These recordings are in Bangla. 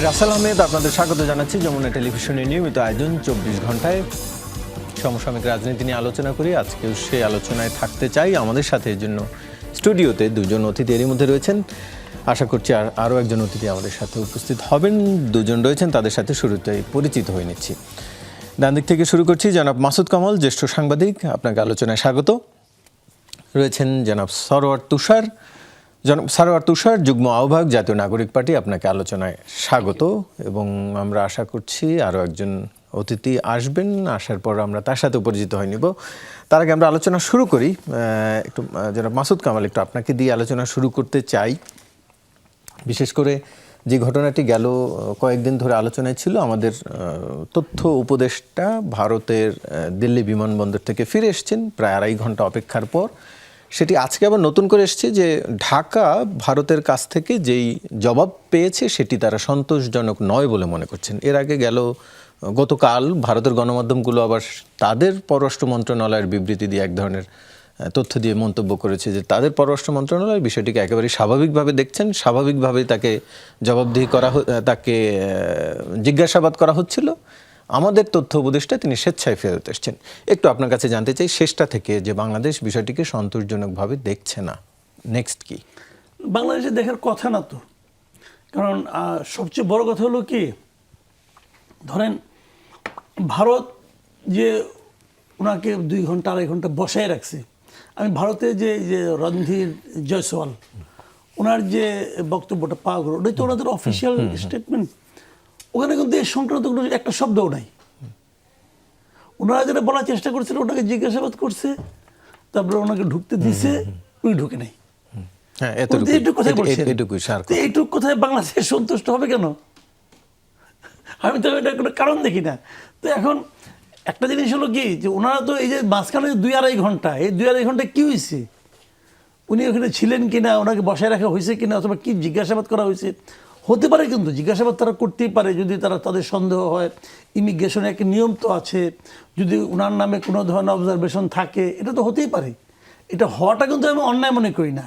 আমি রাসেল আহমেদ আপনাদের স্বাগত জানাচ্ছি যমুনা টেলিভিশনের নিয়মিত আয়োজন 24 ঘন্টায় সমসাময়িক রাজনীতি নিয়ে আলোচনা করি। আজকেও সেই আলোচনায় থাকতে চাই। আমাদের সাথে এর জন্য স্টুডিওতে দুজন অতিথি এরই মধ্যে রয়েছেন। আশা করছি আরও একজন অতিথি আমাদের সাথে উপস্থিত হবেন। দুজন রয়েছেন, তাদের সাথে শুরুতেই পরিচিত হয়ে নিচ্ছি। ডান দিক থেকে শুরু করছি জনাব মাসুদ কামাল, জ্যেষ্ঠ সাংবাদিক, আপনাকে আলোচনায় স্বাগত। রয়েছেন জনাব সারোয়ার তুষার, যুগ্ম আহ্বায়ক, জাতীয় নাগরিক পার্টি, আপনাকে আলোচনায় স্বাগত। এবং আমরা আশা করছি আরও একজন অতিথি আসবেন, আসার পর আমরা তার সাথে পরিচিত হয়ে নিব। তার আগে আমরা আলোচনা শুরু করি। একটু জনাব মাসুদ কামাল, একটু আপনাকে দিয়ে আলোচনা শুরু করতে চাই। বিশেষ করে যে ঘটনাটি গেল কয়েকদিন ধরে আলোচনায় ছিল, আমাদের তথ্য উপদেষ্টা ভারতের দিল্লি বিমানবন্দর থেকে ফিরে এসেছেন প্রায় 2.5 ঘন্টা অপেক্ষার পর। সেটি আজকে আবার নতুন করে এসছে যে ঢাকা ভারতের কাছ থেকে যেই জবাব পেয়েছে সেটি তারা সন্তোষজনক নয় বলে মনে করছেন। এর আগে গতকাল ভারতের গণমাধ্যমগুলো আবার তাদের পররাষ্ট্র মন্ত্রণালয়ের বিবৃতি দিয়ে এক ধরনের তথ্য দিয়ে মন্তব্য করেছে যে তাদের পররাষ্ট্র মন্ত্রণালয় বিষয়টিকে একেবারেই স্বাভাবিকভাবে দেখছেন, স্বাভাবিকভাবেই তাকে জবাবদিহি তাকে জিজ্ঞাসাবাদ করা হচ্ছিল। আমাদের তথ্য উপদেষ্টা তিনি স্বেচ্ছায় ফেরত এসছেন। একটু আপনার কাছে জানতে চাই শেষটা থেকে যে বাংলাদেশ বিষয়টিকে সন্তোষজনকভাবে দেখছে না, নেক্সট কি? বাংলাদেশে দেখার কথা না তো, কারণ সবচেয়ে বড় কথা হলো কি, ধরেন ভারত যে ওনাকে 2 ঘন্টা 2.5 ঘন্টা বসায় রাখছে। আমি ভারতে যে রণধীর জয়সওয়াল ওনার যে বক্তব্যটা পাওয়া গেল, ওটাই তো ওনাদের অফিসিয়াল স্টেটমেন্ট। ওখানে কিন্তু এই সংক্রান্ত কোনো একটা শব্দও নাই। ওনারা যেটা বলার চেষ্টা করছিল, ওনাকে জিজ্ঞাসাবাদ করছে, তারপরে ওনাকে ঢুকতে দিছে, উনি ঢুকে নাই। এইটুকু কথায় বাংলাদেশ সন্তুষ্ট হবে কেন? আমি তো এটা কোনো কারণ দেখি না। তো এখন একটা জিনিস হলো কি, যে ওনারা তো এই যে মাঝখানে 2-2.5 ঘন্টা, এই 2-2.5 ঘন্টা কী হয়েছে? উনি ওখানে ছিলেন কিনা, ওনাকে বসায় রাখা হয়েছে কিনা, অথবা কী জিজ্ঞাসাবাদ করা হয়েছে? হতে পারে, কিন্তু জিজ্ঞাসাবাদ তারা করতেই পারে যদি তাদের সন্দেহ হয়। ইমিগ্রেশনের একটা নিয়ম তো আছে, যদি ওনার নামে কোনো ধরনের অবজারভেশন থাকে, এটা তো হতেই পারে। এটা হওয়াটা কিন্তু আমি অন্যায় মনে করি না।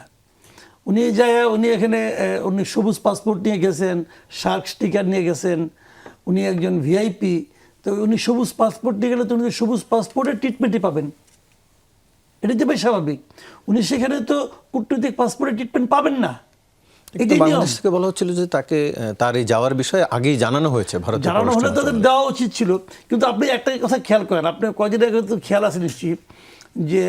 উনি এখানে উনি সবুজ পাসপোর্ট নিয়ে গেছেন, শার্ক স্টিকার নিয়ে গেছেন, উনি একজন ভিআইপি। তো উনি সবুজ পাসপোর্ট নিয়ে গেলে তো উনি সবুজ পাসপোর্টের ট্রিটমেন্টই পাবেন, এটা তো বেশ স্বাভাবিক। উনি সেখানে তো কূটনৈতিক পাসপোর্টের ট্রিটমেন্ট পাবেন না। বাংলাদেশ থেকে বলা হচ্ছিল যে তাকে তার এই যাওয়ার বিষয়ে আগেই জানানো হয়েছে, জানানো হলে তাদের দেওয়া উচিত ছিল। কিন্তু আপনি একটা কথা খেয়াল করেন, আপনি কয়েকদিন আগে তো খেয়াল আছে নিশ্চয়ই, যে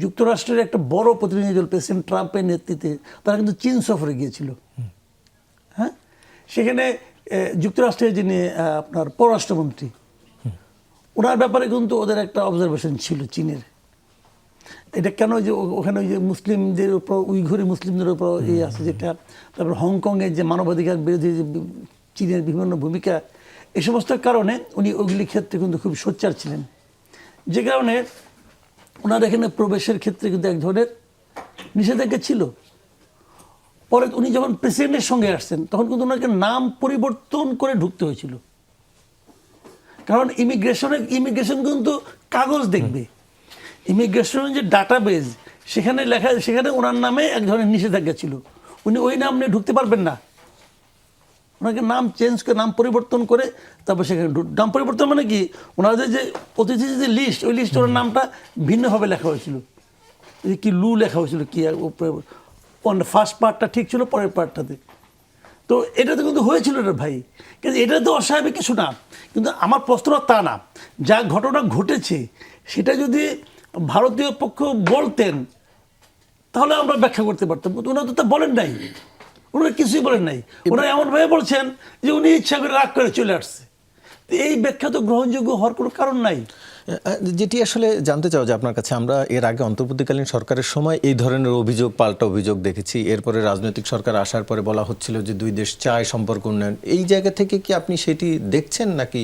যুক্তরাষ্ট্রের একটা বড় প্রতিনিধি দল প্রেসিডেন্ট ট্রাম্পের নেতৃত্বে তারা কিন্তু চীন সফরে গিয়েছিল। হ্যাঁ, সেখানে যুক্তরাষ্ট্রের যিনি আপনার পররাষ্ট্রমন্ত্রী, ওনার ব্যাপারে কিন্তু ওদের একটা অবজারভেশন ছিল চীনের। এটা কেন, যে ওখানে ওই যে মুসলিমদের উপর, উইঘুরি মুসলিমদের উপর আছে যেটা, তারপর হংকংয়ের যে মানবাধিকার বিরোধী যে চীনের বিভিন্ন ভূমিকা, এই সমস্ত কারণে উনি ওইগুলির ক্ষেত্রে কিন্তু খুব সোচ্চার ছিলেন, যে কারণে ওনার এখানে প্রবেশের ক্ষেত্রে কিন্তু এক ধরনের নিষেধাজ্ঞা ছিল। পরে উনি যখন প্রেসিডেন্টের সঙ্গে আসছেন, তখন কিন্তু ওনাকে নাম পরিবর্তন করে ঢুকতে হয়েছিল, কারণ ইমিগ্রেশন কিন্তু কাগজ দেখবে। ইমিগ্রেশনের যে ডাটাবেজ, সেখানে ওনার নামে এক ধরনের নিষেধাজ্ঞা ছিল। উনি ওই নাম নিয়ে ঢুকতে পারবেন না। ওনাকে নাম চেঞ্জ করে, নাম পরিবর্তন করে তারপর সেখানে নাম পরিবর্তন মানে কি, ওনাদের যে অতিথি যে লিস্ট, ওই লিস্টে ওনার নামটা ভিন্নভাবে লেখা হয়েছিল। কি লু লেখা হয়েছিল, কি ফার্স্ট পার্টটা ঠিক ছিল, পরের পার্টটাতে। তো এটা তো কিন্তু হয়েছিল রে ভাই, কিন্তু এটা তো অস্বাভাবিক কিছু না। কিন্তু আমার প্রশ্নটা তা না, যা ঘটনা ঘটেছে সেটা যদি ভারতীয় পক্ষ বলতেন তাহলে আমরা ব্যাখ্যা করতে পারতাম। ওনারা তো তা বলেন নাই, ওনারা কিছুই বলেন নাই। ওনারা এমনভাবে বলছেন যে উনি ইচ্ছা করে রাগ করে চলে আসছে। এই ব্যাখ্যা তো গ্রহণযোগ্য হওয়ার কোনো কারণ নাই। যেটি আসলে জানতে চাও যে আপনার কাছে, আমরা এর আগে অন্তর্বর্তীকালীন সরকারের সময় এই ধরনের অভিযোগ, পাল্টা অভিযোগ দেখেছি। এরপরে রাজনৈতিক সরকার আসার পরে বলা হচ্ছিল যে 2 দেশ চায় সম্পর্ক উন্নয়ন। এই জায়গা থেকে কি আপনি সেটি দেখছেন, নাকি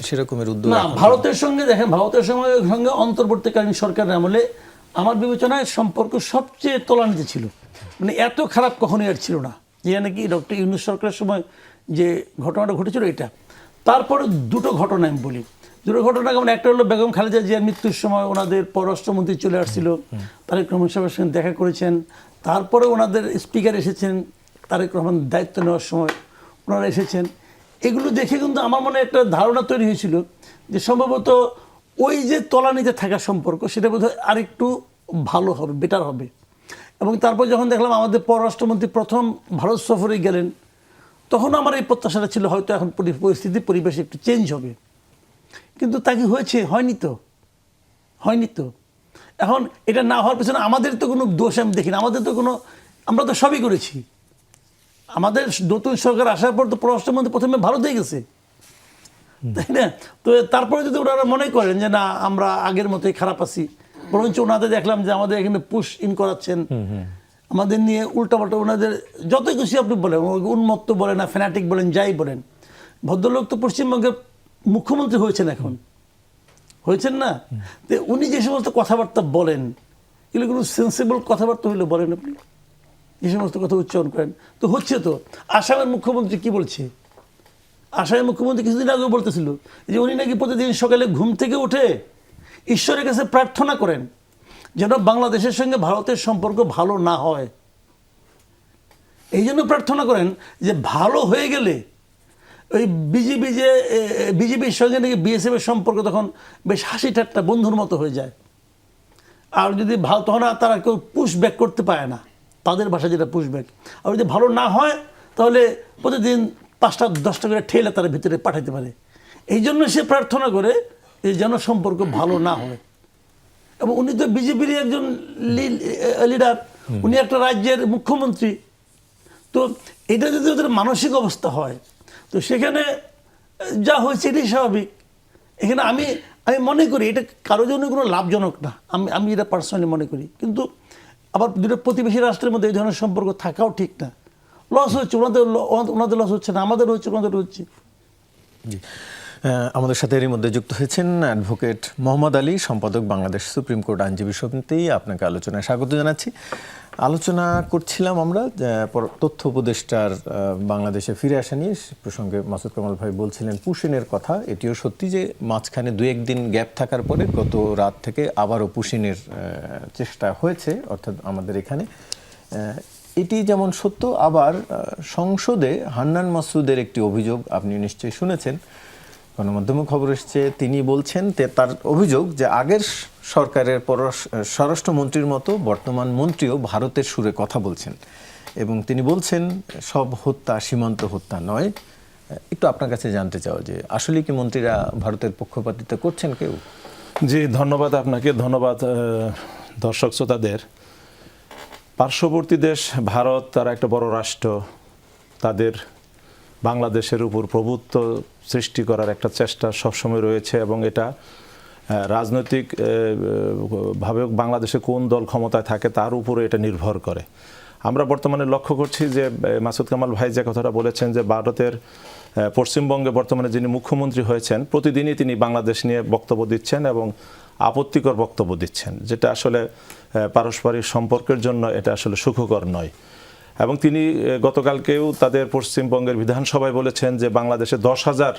সেরকমের উদ্যোগ? না, ভারতের সঙ্গে দেখেন, ভারতের সঙ্গে অন্তর্বর্তীকালীন সরকারের আমলে আমার বিবেচনায় সম্পর্ক সবচেয়ে তলানিতে ছিল। মানে এত খারাপ কখনোই আর ছিল না, যে নাকি ডক্টর ইউনূস সরকারের সময় যে ঘটনাটা ঘটেছিল এটা। তারপরে দুটো ঘটনা আমি বলি। দুটো ঘটনা কেমন, একটা হলো বেগম খালেদা জিয়ার মৃত্যুর সময় ওনাদের পররাষ্ট্রমন্ত্রী চলে আসছিল, তারেক রহমান সাহেবের সঙ্গে দেখা করেছেন। তারপরে ওনাদের স্পিকার এসেছেন তারেক রহমান দায়িত্ব নেওয়ার সময়, ওনারা এসেছেন, এগুলো দেখে কিন্তু আমার মনে একটা ধারণা তৈরি হয়েছিল যে সম্ভবত ওই যে তলানিতে থাকা সম্পর্ক সেটা বোধহয় আরেকটু ভালো হবে, বেটার হবে। এবং তারপর যখন দেখলাম আমাদের পররাষ্ট্রমন্ত্রী প্রথম ভারত সফরে গেলেন, তখন আমার এই প্রত্যাশাটা ছিল হয়তো এখন পরিস্থিতি পরিবেশ একটু চেঞ্জ হবে। কিন্তু তা কি হয়েছে? হয়নি তো, হয়নি তো। এখন এটা না হওয়ার পেছনে আমাদের তো কোনো দোষ আমি দেখি না, আমাদের তো কোনো, আমরা তো সবই করেছি। আমাদের নতুন সরকার আসার পর তো পররাষ্ট্রমন্ত্রী প্রথমে ভারতেই গেছে, তাই না? তো তারপরে যদি ওনারা মনে করেন যে না আমরা আগের মতোই খারাপ আছি, বরঞ্চ ওনাদের দেখলাম যে আমাদের এখানে পুশ ইন করাচ্ছেন, আমাদের নিয়ে উল্টাপাল্টা ওনাদের যত কিছু আপনি বলেন, উন্মত্ত বলেন না ফ্যানাটিক বলেন যাই বলেন, ভদ্রলোক তো পশ্চিমবঙ্গের মুখ্যমন্ত্রী হয়েছেন এখন, হয়েছেন না? তো উনি যে সমস্ত কথাবার্তা বলেন এগুলো কোনো সেন্সিবল কথাবার্তা হইলে বলেন আপনি, যে সমস্ত কথা উচ্চারণ করেন তো হচ্ছে তো। আসামের মুখ্যমন্ত্রী কি বলছে? আসামের মুখ্যমন্ত্রী কিছুদিন আগেও বলতেছিল যে উনি নাকি প্রতিদিন সকালে ঘুম থেকে উঠে ঈশ্বরের কাছে প্রার্থনা করেন যেন বাংলাদেশের সঙ্গে ভারতের সম্পর্ক ভালো না হয়। এই জন্য প্রার্থনা করেন যে ভালো হয়ে গেলে ওই বিজেপির সঙ্গে নাকি বিএসএফ এর সম্পর্ক তখন বেশ হাসি ঠাট্টা বন্ধুর মতো হয়ে যায়। আর যদি ভালো, তখন আর তারা কেউ পুশ ব্যাক করতে পারে না, তাদের ভাষা যেটা পুশ ব্যাক। আর যদি ভালো না হয় তাহলে প্রতিদিন 5টা 10টা করে ঠেলে তারা ভিতরে পাঠাতে পারে। এই জন্য সে প্রার্থনা করে যে যেন সম্পর্ক ভালো না হয়। এবং উনি তো বিজেপির একজন লিডার, উনি একটা রাজ্যের মুখ্যমন্ত্রী। তো এটা যদি ওদের মানসিক অবস্থা হয় তো সেখানে যা হয়েছে এটাই স্বাভাবিক। এখানে আমি মনে করি এটা কারোর জন্য কোনো লাভজনক না, আমি এটা পার্সোনালি মনে করি। কিন্তু আবার দুটো প্রতিবেশী রাষ্ট্রের মধ্যে এই ধরনের সম্পর্ক থাকাও ঠিক না। লস হচ্ছে ওনাদের লস হচ্ছে না, আমাদের হচ্ছে, ওনাদের হচ্ছে। জি, আমাদের সাথে এরই মধ্যে যুক্ত হয়েছেন অ্যাডভোকেট মোহাম্মদ আলী, সম্পাদক বাংলাদেশ সুপ্রিম কোর্ট আইনজীবী সমিতি। আপনাকে আলোচনায় স্বাগত জানাচ্ছি। আলোচনা করছিলাম আমরা তথ্য উপদেষ্টার বাংলাদেশে ফিরে আসা নিয়ে। প্রসঙ্গে মাসুদ কামাল ভাই বলছিলেন পুশিনের কথা। এটিও সত্যি যে মাঝখানে 2-1 দিন গ্যাপ থাকার পরে গত রাত থেকে আবারও পুশিনের চেষ্টা হয়েছে, অর্থাৎ আমাদের এখানে। এটি যেমন সত্য, আবার সংসদে হান্নান মাসুদের একটি অভিযোগ আপনি নিশ্চয়ই শুনেছেন, গণমাধ্যমে খবর এসছে। তিনি বলছেন তার অভিযোগ যে আগের সরকারের স্বরাষ্ট্রমন্ত্রীর মতো বর্তমান মন্ত্রীও ভারতের সুরে কথা বলছেন, এবং তিনি বলছেন সব হত্যা সীমান্ত হত্যা নয়। একটু আপনার কাছে জানতে চাও যে আসলে কি মন্ত্রীরা ভারতের পক্ষপাতিত্ব করছেন কেউ? জি, ধন্যবাদ আপনাকে, ধন্যবাদ দর্শক শ্রোতাদের। পার্শ্ববর্তী দেশ ভারত, তারা একটা বড় রাষ্ট্র, তাদের বাংলাদেশের উপর প্রভুত্ব সৃষ্টি করার একটা চেষ্টা সবসময় রয়েছে, এবং এটা রাজনৈতিক ভাবে বাংলাদেশে কোন দল ক্ষমতায় থাকে তার উপরে এটা নির্ভর করে। আমরা বর্তমানে লক্ষ্য করছি যে মাসুদ কামাল ভাই যে কথাটা বলেছেন যে ভারতের পশ্চিমবঙ্গে বর্তমানে যিনি মুখ্যমন্ত্রী হয়েছেন প্রতিদিনই তিনি বাংলাদেশ নিয়ে বক্তব্য দিচ্ছেন এবং আপত্তিকর বক্তব্য দিচ্ছেন, যেটা আসলে পারস্পরিক সম্পর্কের জন্য এটা আসলে সুখকর নয়। এবং তিনি গতকালকেও তাদের পশ্চিমবঙ্গের বিধানসভায় বলেছেন যে বাংলাদেশে 10,000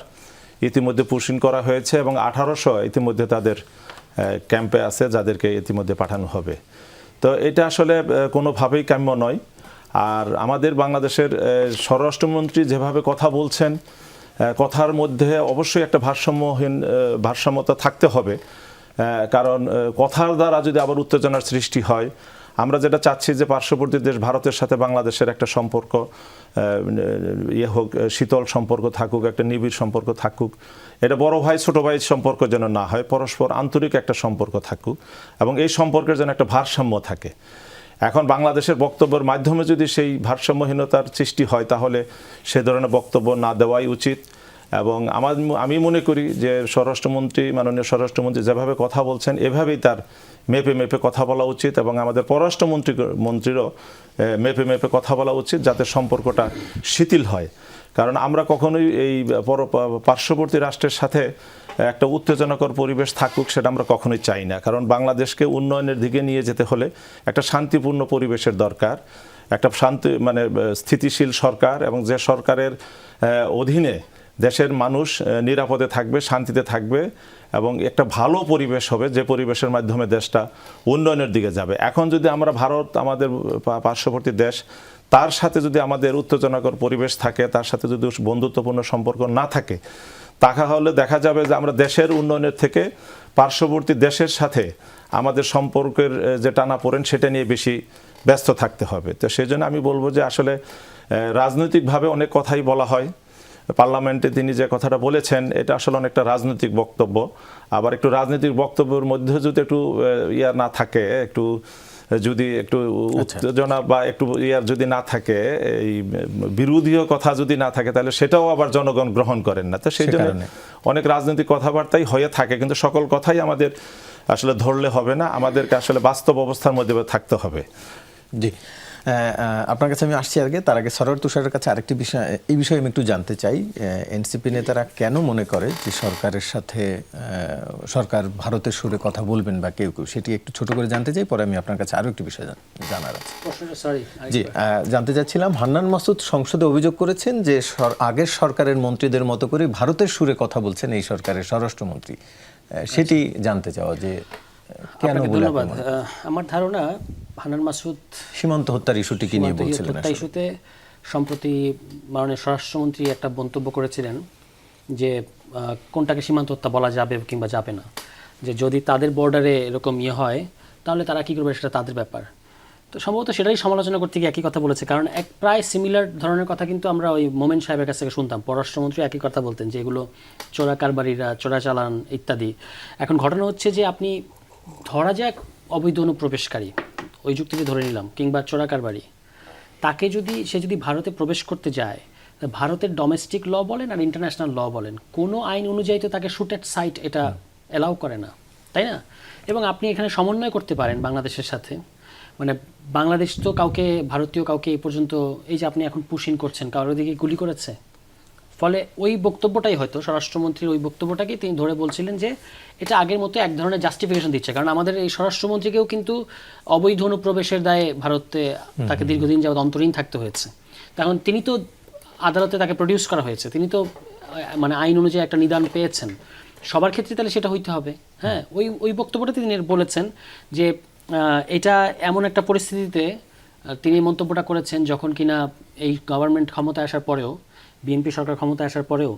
ইতিমধ্যে পুশিন করা হয়েছে এবং 1800 ইতিমধ্যে তাদের ক্যাম্পে আছে, যাদেরকে ইতিমধ্যে পাঠানো হবে। তো এটা আসলে কোনোভাবেই কাম্য নয়। আর আমাদের বাংলাদেশের স্বরাষ্ট্রমন্ত্রী যেভাবে কথা বলছেন, কথার মধ্যে অবশ্যই একটা ভারসাম্যতা থাকতে হবে, কারণ কথার দ্বারা যদি আবার উত্তেজনার সৃষ্টি হয়, আমরা যেটা চাচ্ছি যে পার্শ্ববর্তী দেশ ভারতের সাথে বাংলাদেশের একটা সম্পর্ক হোক, শীতল সম্পর্ক থাকুক, একটা নিবিড় সম্পর্ক থাকুক। এটা বড় ভাই ছোট ভাই সম্পর্ক যেন না হয়, পরস্পর আন্তরিক একটা সম্পর্ক থাকুক, এবং এই সম্পর্কের যেন একটা ভারসাম্য থাকে। এখন বাংলাদেশের বক্তব্যের মাধ্যমে যদি সেই ভারসাম্যহীনতার সৃষ্টি হয়, তাহলে সে ধরনের বক্তব্য না দেওয়াই উচিত। এবং আমি মনে করি যে মাননীয় স্বরাষ্ট্রমন্ত্রী যেভাবে কথা বলছেন এভাবেই তার মেপে মেপে কথা বলা উচিত, এবং আমাদের পররাষ্ট্রমন্ত্রীরও মেপে মেপে কথা বলা উচিত, যাতে সম্পর্কটা শিথিল হয়। কারণ আমরা কখনোই এই পার্শ্ববর্তী রাষ্ট্রের সাথে একটা উত্তেজনাকর পরিবেশ থাকুক, সেটা আমরা কখনোই চাই না। কারণ বাংলাদেশকে উন্নয়নের দিকে নিয়ে যেতে হলে একটা শান্তিপূর্ণ পরিবেশের দরকার, একটা স্থিতিশীল সরকার, এবং যে সরকারের অধীনে দেশের মানুষ নিরাপদে থাকবে, শান্তিতে থাকবে, এবং একটা ভালো পরিবেশ হবে, যে পরিবেশের মাধ্যমে দেশটা উন্নয়নের দিকে যাবে। এখন যদি আমরা ভারত, আমাদের পার্শ্ববর্তী দেশ, তার সাথে যদি আমাদের উত্তেজনাকর পরিবেশ থাকে, তার সাথে যদি বন্ধুত্বপূর্ণ সম্পর্ক না থাকে, তাহলে দেখা যাবে যে আমরা দেশের উন্নয়নের থেকে পার্শ্ববর্তী দেশের সাথে আমাদের সম্পর্কের যে টানাপোড়েন সেটা নিয়ে বেশি ব্যস্ত থাকতে হবে। তো সেই জন্য আমি বলবো যে আসলে রাজনৈতিকভাবে অনেক কথাই বলা হয়, পার্লামেন্টে তিনি যে কথাটা বলেছেন এটা আসলে অনেকটা রাজনৈতিক বক্তব্য। আবার একটু রাজনৈতিক বক্তব্যের মধ্যে যদি একটু ইয়া না থাকে, একটু যদি একটু উত্তেজনা বা একটু ইয়ার যদি না থাকে, এই বিরোধীয় কথা যদি না থাকে, তাহলে সেটাও আবার জনগণ গ্রহণ করেন না। তো সেই জন্য অনেক রাজনৈতিক কথাবার্তাই হয়ে থাকে, কিন্তু সকল কথাই আমাদের আসলে ধরলে হবে না, আমাদেরকে আসলে বাস্তব অবস্থার মধ্যে থাকতে হবে। জি, আপনার কাছে আমি আসছি আগে, তার আগে সরোয়ার তুষারের কাছে আরেকটি বিষয়, এই বিষয়ে আমি একটু জানতে চাই। এনসিপি নেতারা কেন মনে করে যে সরকারের সাথে সরকার ভারতের সুরে কথা বলবেন বা কেউ কেউ, সেটি একটু ছোট করে জানতে চাই, পরে আমি আপনার কাছে আরও একটি বিষয় জানার আছে। জি, জানতে চাচ্ছিলাম, হান্নান মাসুদ সংসদে অভিযোগ করেছেন যে আগের সরকারের মন্ত্রীদের মতো করে ভারতের সুরে কথা বলছেন এই সরকারের স্বরাষ্ট্রমন্ত্রী, সেটি জানতে চাওয়া যে কেন। ধন্যবাদ। আমার ধারণা হান্নান মাসুদ সীমান্ত হত্যার ইস্যুটি কি নিয়ে বলছিলেন? হত্যা ইস্যুতে সম্প্রতি মাননীয় স্বরাষ্ট্রমন্ত্রী একটা মন্তব্য করেছিলেন যে কোনটাকে সীমান্ত হত্যা বলা যাবে কিংবা যাবে না, যে যদি তাদের বর্ডারে এরকম হয় তাহলে তারা কী করবে সেটা তাদের ব্যাপার। তো সম্ভবত সেটাই সমালোচনা করতে গিয়ে একই কথা বলেছে, কারণ প্রায় সিমিলার ধরনের কথা কিন্তু আমরা ওই মোমেন সাহেবের কাছ থেকে শুনতাম। পররাষ্ট্রমন্ত্রী একই কথা বলতেন যে এগুলো চোরা কারবারিরা, চোরাচালান ইত্যাদি। এখন ঘটনা হচ্ছে যে আপনি ধরা যাক অবৈধ অনুপ্রবেশকারী, ওই যুক্তিতে ধরে নিলাম, কিংবা চোরা কারবারি, তাকে যদি সে যদি ভারতে প্রবেশ করতে যায়, ভারতের ডোমেস্টিক ল বলেন আর ইন্টারন্যাশনাল ল বলেন, কোনো আইন অনুযায়ী তো তাকে শুট অ্যাট সাইট এটা অ্যালাউ করে না, তাই না? এবং আপনি এখানে সমন্বয় করতে পারেন বাংলাদেশের সাথে, মানে বাংলাদেশ তো কাউকে, ভারতীয় কাউকে এই পর্যন্ত, এই যে আপনি এখন পুশিন করছেন, কারোর দিকে গুলি করেছে, ফলে ওই বক্তব্যটাই হয়তো স্বরাষ্ট্রমন্ত্রীর ওই বক্তব্যটাকেই তিনি ধরে বলছিলেন যে এটা আগের মতো এক ধরনের জাস্টিফিকেশন দিচ্ছে। কারণ আমাদের এই স্বরাষ্ট্রমন্ত্রীকেও কিন্তু অবৈধ অনুপ্রবেশের দায়ে ভারতে তাকে দীর্ঘদিন যাবৎ অন্তরীণ থাকতে হয়েছে। তখন তিনি তো আদালতে তাকে প্রডিউস করা হয়েছে, তিনি তো মানে আইন অনুযায়ী একটা নিদান পেয়েছেন, সবার ক্ষেত্রে তাহলে সেটা হইতে হবে। হ্যাঁ, ওই বক্তব্যটা তিনি বলেছেন যে এটা এমন একটা পরিস্থিতিতে তিনি মন্তব্যটা করেছেন যখন কিনা এই গভর্নমেন্ট ক্ষমতায় আসার পরেও, বিএনপি সরকার ক্ষমতায় আসার পরেও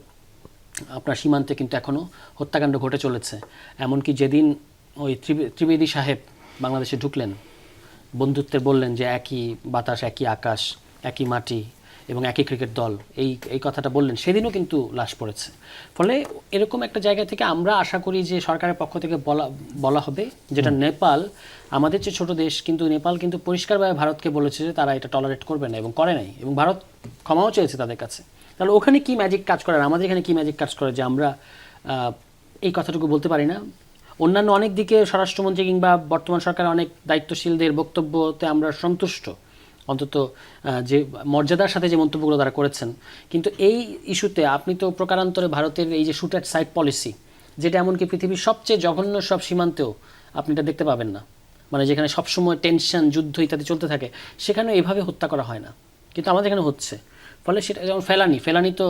আপনার সীমান্তে কিন্তু এখনও হত্যাকাণ্ড ঘটে চলেছে। এমনকি যেদিন ওই ত্রিবেদী সাহেব বাংলাদেশে ঢুকলেন, বন্ধুত্বের বললেন যে একই বাতাস, একই আকাশ, একই মাটি এবং একই ক্রিকেট দল, এই কথাটা বললেন, সেদিনও কিন্তু লাশ পড়েছে। ফলে এরকম একটা জায়গা থেকে আমরা আশা করি যে সরকারের পক্ষ থেকে বলা হবে, যেটা নেপাল আমাদের যে ছোট দেশ, কিন্তু নেপাল কিন্তু পরিষ্কারভাবে ভারতকে বলেছে যে তারা এটা টলারেট করবে না এবং করে নাই, এবং ভারত ক্ষমাও চেয়েছে তাদের কাছে। তাহলে ওখানে কি ম্যাজিক কাজ করে আর আমাদের এখানে কি ম্যাজিক কাজ করে যে আমরা এই কথাটুকু বলতে পারি না? অন্যান্য অনেক দিকে স্বরাষ্ট্রমন্ত্রী কিংবা বর্তমান সরকারের অনেক দায়িত্বশীলদের বক্তব্যতে আমরা সন্তুষ্ট, অন্তত যে মর্যাদার সাথে যে মন্তব্যগুলো তারা করেছেন। কিন্তু এই ইস্যুতে আপনি তো প্রকারান্তরে ভারতের এই যে শুট অ্যাট সাইট পলিসি, যেটা এমনকি পৃথিবীর সবচেয়ে জঘন্য সব সীমান্তেও আপনি এটা দেখতে পাবেন না, মানে যেখানে সবসময় টেনশন, যুদ্ধ ইত্যাদি চলতে থাকে, সেখানেও এভাবে হত্যা করা হয় না, কিন্তু আমাদের এখানে হচ্ছে। ফলে সেটা যেমন ফেলানি তো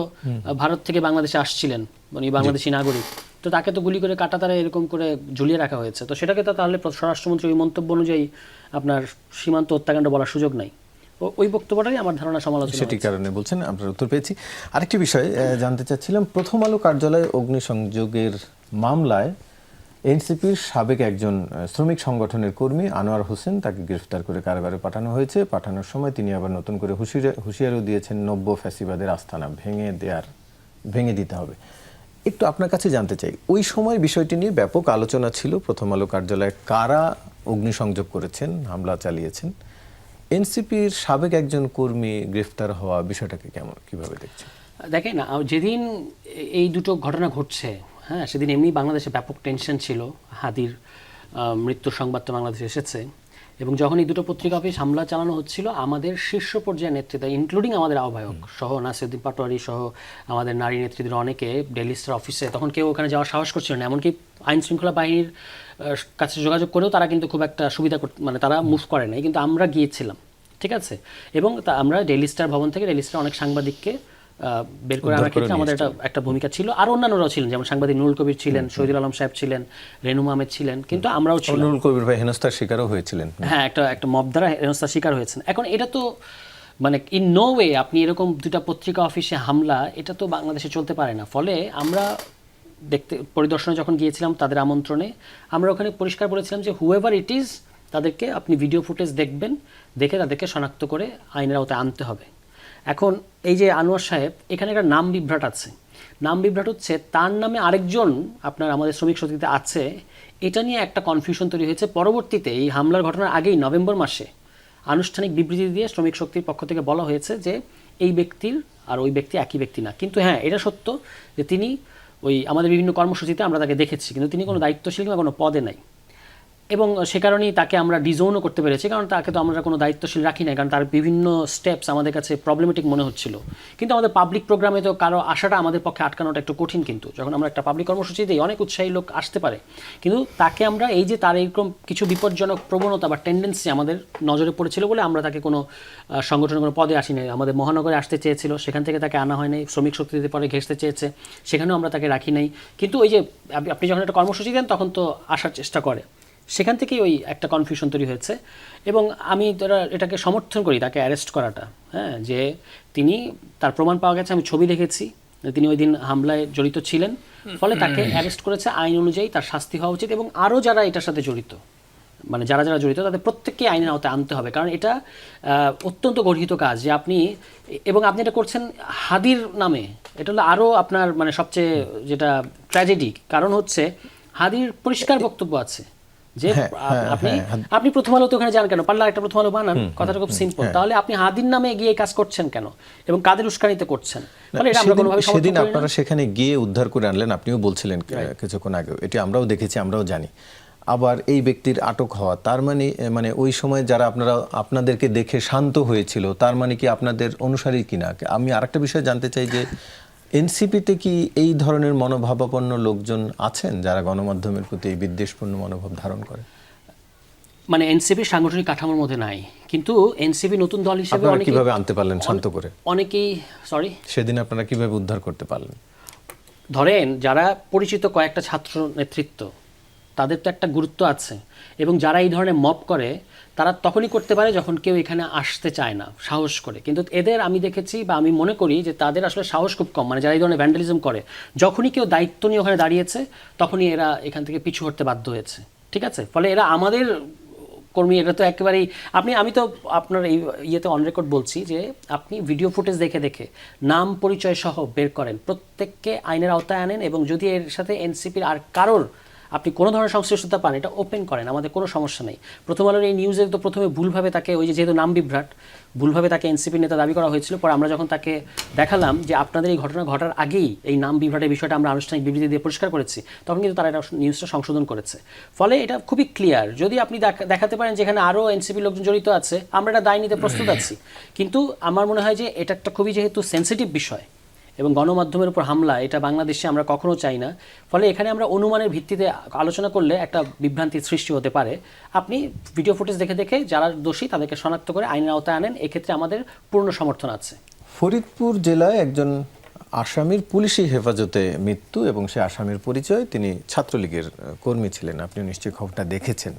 ভারত থেকে বাংলাদেশে আসছিলেন, মানে বাংলাদেশি নাগরিক, তো তাকে তো গুলি করে কাটা তারা এরকম করে ঝুলিয়ে রাখা হয়েছে। তো সেটাকে তো তাহলে স্বরাষ্ট্রমন্ত্রী ওই মন্তব্য অনুযায়ী আপনার সীমান্ত হত্যাকাণ্ড বলার সুযোগ নাই। ওই বক্তব্যটাই আমার ধারণা সমালোচনা, সেটি কারণে বলছেন। আপনার উত্তর পেয়েছি। আরেকটি বিষয় জানতে চাচ্ছিলাম, প্রথম আলো কার্যালয়ে অগ্নিসংযোগের মামলায় এনসিপির সাবেক একজন শ্রমিক সংগঠনের কর্মী আনোয়ার হোসেন, তাকে গ্রেফতার করে কারাগারে পাঠানো হয়েছে। পাঠানোর সময় তিনি আবার নতুন করে হুঁশিয়ারিও দিয়েছেন নব্য ফ্যাসিবাদের আস্তানা ভেঙে দিতে হবে। একটু আপনার কাছে জানতে চাই, ওই সময় বিষয়টি নিয়ে ব্যাপক আলোচনা ছিল। প্রথম আলো কার্যালয়ে কারা অগ্নিসংযোগ করেছেন, হামলা চালিয়েছেন, এনসিপির সাবেক একজন কর্মী গ্রেফতার হওয়া, বিষয়টাকে কিভাবে দেখছেন? দেখেন, যেদিন এই দুটো ঘটনা ঘটছে, হ্যাঁ, সেদিন এমনি বাংলাদেশে ব্যাপক টেনশন ছিল। হাদির মৃত্যুর সংবাদটা বাংলাদেশে এসেছে, এবং যখন এই দুটো পত্রিকা অফিস হামলা চালানো হচ্ছিল, আমাদের শীর্ষ পর্যায়ের নেতৃত্ব, ইনক্লুডিং আমাদের আহ্বায়ক সহ, নাসিরউদ্দিন পাটোয়ারি সহ আমাদের নারী নেতৃত্বের অনেকে ডেইলি স্টার অফিসে, তখন কেউ ওখানে যাওয়ার সাহস করছিল না। এমনকি আইন শৃঙ্খলা বাহিনীর কাছে যোগাযোগ করেও তারা কিন্তু খুব একটা সুবিধা মানে তারা মুভ করে নাই, কিন্তু আমরা গিয়েছিলাম, ঠিক আছে। এবং আমরা ডেইলি স্টার ভবন থেকে ডেইলি স্টার অনেক সাংবাদিককে বের করে আনার ক্ষেত্রে আমাদের একটা ভূমিকা ছিল। আর অন্যান্যরাও ছিলেন, যেমন সাংবাদিক নুরুল কবির ছিলেন, শহীদুল আলম সাহেব ছিলেন, রেনুমা আহমেদ ছিলেন, কিন্তু আমরাও ছিলাম। নুরুল কবির ভাই হেনস্থার শিকারও হয়েছিলেন। হ্যাঁ, একটা মব দ্বারা হেনস্থার শিকার হয়েছেন। এখন এটা তো মানে ইন নো ওয়ে আপনি এরকম দুটা পত্রিকা অফিসে হামলা, এটা তো বাংলাদেশে চলতে পারে না। ফলে আমরা পরিদর্শনে যখন গিয়েছিলাম তাদের আমন্ত্রণে, আমরা ওখানে পরিষ্কার বলেছিলাম যে হুএভার ইট ইজ, তাদেরকে আপনি ভিডিও ফুটেজ দেখবেন, দেখে তাদেরকে শনাক্ত করে আইনের আওতায় আনতে হবে। এখন এই যে আনোয়ার সাহেব, এখানে একটা নাম বিভ্রাট আছে। নাম বিভ্রাট হচ্ছে তার নামে আরেকজন আপনার আমাদের শ্রমিক শক্তিতে আছে, এটা নিয়ে একটা কনফিউশন তৈরি হয়েছে। পরবর্তীতে এই হামলার ঘটনার আগেই নভেম্বর মাসে আনুষ্ঠানিক বিবৃতি দিয়ে শ্রমিক শক্তির পক্ষ থেকে বলা হয়েছে যে এই ব্যক্তির আর ওই ব্যক্তি একই ব্যক্তি না। কিন্তু হ্যাঁ, এটা সত্য যে তিনি ওই আমাদের বিভিন্ন কর্মসূচিতে আমরা তাকে দেখেছি, কিন্তু তিনি কোনো দায়িত্বশীল কিংবা কোনো পদে নাই। এবং সে কারণেই তাকে আমরা ডিজোনও করতে পেরেছি, কারণ তাকে তো আমরা কোনো দায়িত্বশীল রাখি না, কারণ তার বিভিন্ন স্টেপস আমাদের কাছে প্রবলেমেটিক মনে হচ্ছিল। কিন্তু আমাদের পাবলিক প্রোগ্রামে তো কারো আসাটা আমাদের পক্ষে আটকানোটা একটু কঠিন, কিন্তু যখন আমরা একটা পাবলিক কর্মসূচি দিই অনেক উৎসাহী লোক আসতে পারে, কিন্তু তাকে আমরা এই যে তার এরকম কিছু বিপজ্জনক প্রবণতা বা টেন্ডেন্সি আমাদের নজরে পড়েছিল বলে আমরা তাকে কোনো সংগঠনের কোনো পদে আসি নাই। আমাদের মহানগরে আসতে চেয়েছিল, সেখান থেকে তাকে আনা হয় নাই। শ্রমিক শক্তিতে পরে ঘেঁষতে চেয়েছে, সেখানেও আমরা তাকে রাখি নাই। কিন্তু ওই যে আপনি যখন একটা কর্মসূচি দেন তখন তো আসার চেষ্টা করে, সেখান থেকেই ওই একটা কনফিউশন তৈরি হয়েছে। এবং আমি এটাকে সমর্থন করি তাকে অ্যারেস্ট করাটা, হ্যাঁ, যে তিনি তার প্রমাণ পাওয়া গেছে, আমি ছবি দেখেছি, তিনি ওই দিন হামলায় জড়িত ছিলেন, ফলে তাকে অ্যারেস্ট করেছে। আইন অনুযায়ী তার শাস্তি হওয়া উচিত, এবং আরও যারা এটার সাথে জড়িত, মানে যারা যারা জড়িত তাদের প্রত্যেককে আইনের আওতায় আনতে হবে, কারণ এটা অত্যন্ত গর্হিত কাজ যে আপনি, এবং আপনি এটা করছেন হাদির নামে। এটা হলো আরও আপনার মানে সবচেয়ে যেটা ট্র্যাজেডি, কারণ হচ্ছে হাদির পরিষ্কার বক্তব্য আছে যে আপনি প্রথম আলোতে ওখানে যান কেন, পারলে একটা প্রথম আলো বানান, কথাটা খুব সিম্পল। তাহলে আপনি হাদির নামে গিয়ে কাজ করছেন কেন এবং কাদের উস্কানিতে করছেন? মানে এটা আমরা কোনোভাবে সমর্থন করি না। সেদিন আপনারা সেখানে গিয়ে উদ্ধার করে আনলেন, আপনিও বলছিলেন কিছুক্ষণ আগে, এটি আমরাও দেখেছি, আমরাও জানি। আবার এই ব্যক্তির আটক হওয়া, তার মানে ওই সময় যারা আপনাদেরকে দেখে শান্ত হয়েছিল, তার মানে কি আপনাদের অনুসারী কিনা? আমি আরেকটা বিষয় জানতে চাই যে এনসিপিতে কি এই ধরনের মনোভাবাপন্ন লোকজন আছেন যারা গণমাধ্যমের প্রতি বিদ্বেষপূর্ণ মনোভাব ধারণ করে? মানে এনসিপি সাংগঠনিক কাঠামোর মধ্যে নাই, কিন্তু এনসিপি নতুন দল হিসেবে কিভাবে আনতে পারলেন শান্ত করে? অনেকেই সেদিন আপনারা কিভাবে উদ্ধার করতে পারলেন? ধরেন যারা পরিচিত কয়েকটা ছাত্র নেতৃত্ব, তাদের তো একটা গুরুত্ব আছে, এবং যারা এই ধরনের মব করে তারা তখনই করতে পারে যখন কেউ এখানে আসতে চায় না সাহস করে। কিন্তু এদের আমি দেখেছি বা আমি মনে করি যে তাদের আসলে সাহস খুব কম, মানে যারা এই ধরনের ভ্যান্ডালিজম করে, যখনই কেউ দায়িত্ব নিয়ে ওখানে দাঁড়িয়েছে তখনই এরা এখান থেকে পিছু হটতে বাধ্য হয়েছে, ঠিক আছে? ফলে এরা আমাদের কর্মী, এটা তো একেবারেই আমি তো আপনার এই ইয়েতে অন রেকর্ড বলছি যে আপনি ভিডিও ফুটেজ দেখে দেখে নাম পরিচয় সহ বের করেন, প্রত্যেককে আইনের আওতায় আনেন, এবং যদি এর সাথে এনসিপির আর কারোর আপনি কোনো ধরনের সংশ্লিষ্টতা পান এটা ওপেন করেন, আমাদের কোনো সমস্যা নেই। প্রথম আলোর এই নিউজে তো প্রথমে ভুলভাবে তাকে ওই যে যেহেতু নাম বিভ্রাট, ভুলভাবে তাকে এনসিপির নেতা দাবি করা হয়েছিল। পরে আমরা যখন তাকে দেখালাম যে আপনাদের এই ঘটনা ঘটার আগেই এই নাম বিভ্রাটের বিষয়টা আমরা আনুষ্ঠানিক বিবৃতি দিয়ে পরিষ্কার করেছি, তখন কিন্তু তারা এটা নিউজটা সংশোধন করেছে। ফলে এটা খুবই ক্লিয়ার। যদি আপনি দেখাতে পারেন যেখানে আরও এনসিপি লোকজন জড়িত আছে, আমরা এটা দায় নিতে প্রস্তুত আছি। কিন্তু আমার মনে হয় যে এটা একটা খুবই যেহেতু সেন্সিটিভ বিষয় এবং গণমাধ্যমের উপর হামলা, এটা বাংলাদেশে আমরা কখনো চাই না। ফলে এখানে আমরা অনুমানের ভিত্তিতে আলোচনা করলে একটা বিভ্রান্তির সৃষ্টি হতে পারে। আপনি ভিডিও ফুটেজ দেখে দেখে যারা দোষী তাদেরকে শনাক্ত করে আইনের আওতায় আনেন, এক্ষেত্রে আমাদের পূর্ণ সমর্থন আছে। ফরিদপুর জেলায় একজন আসামির পুলিশি হেফাজতে মৃত্যু, এবং সে আসামির পরিচয় তিনি ছাত্রলীগের কর্মী ছিলেন। আপনি নিশ্চয়ই খবরটা দেখেছেন।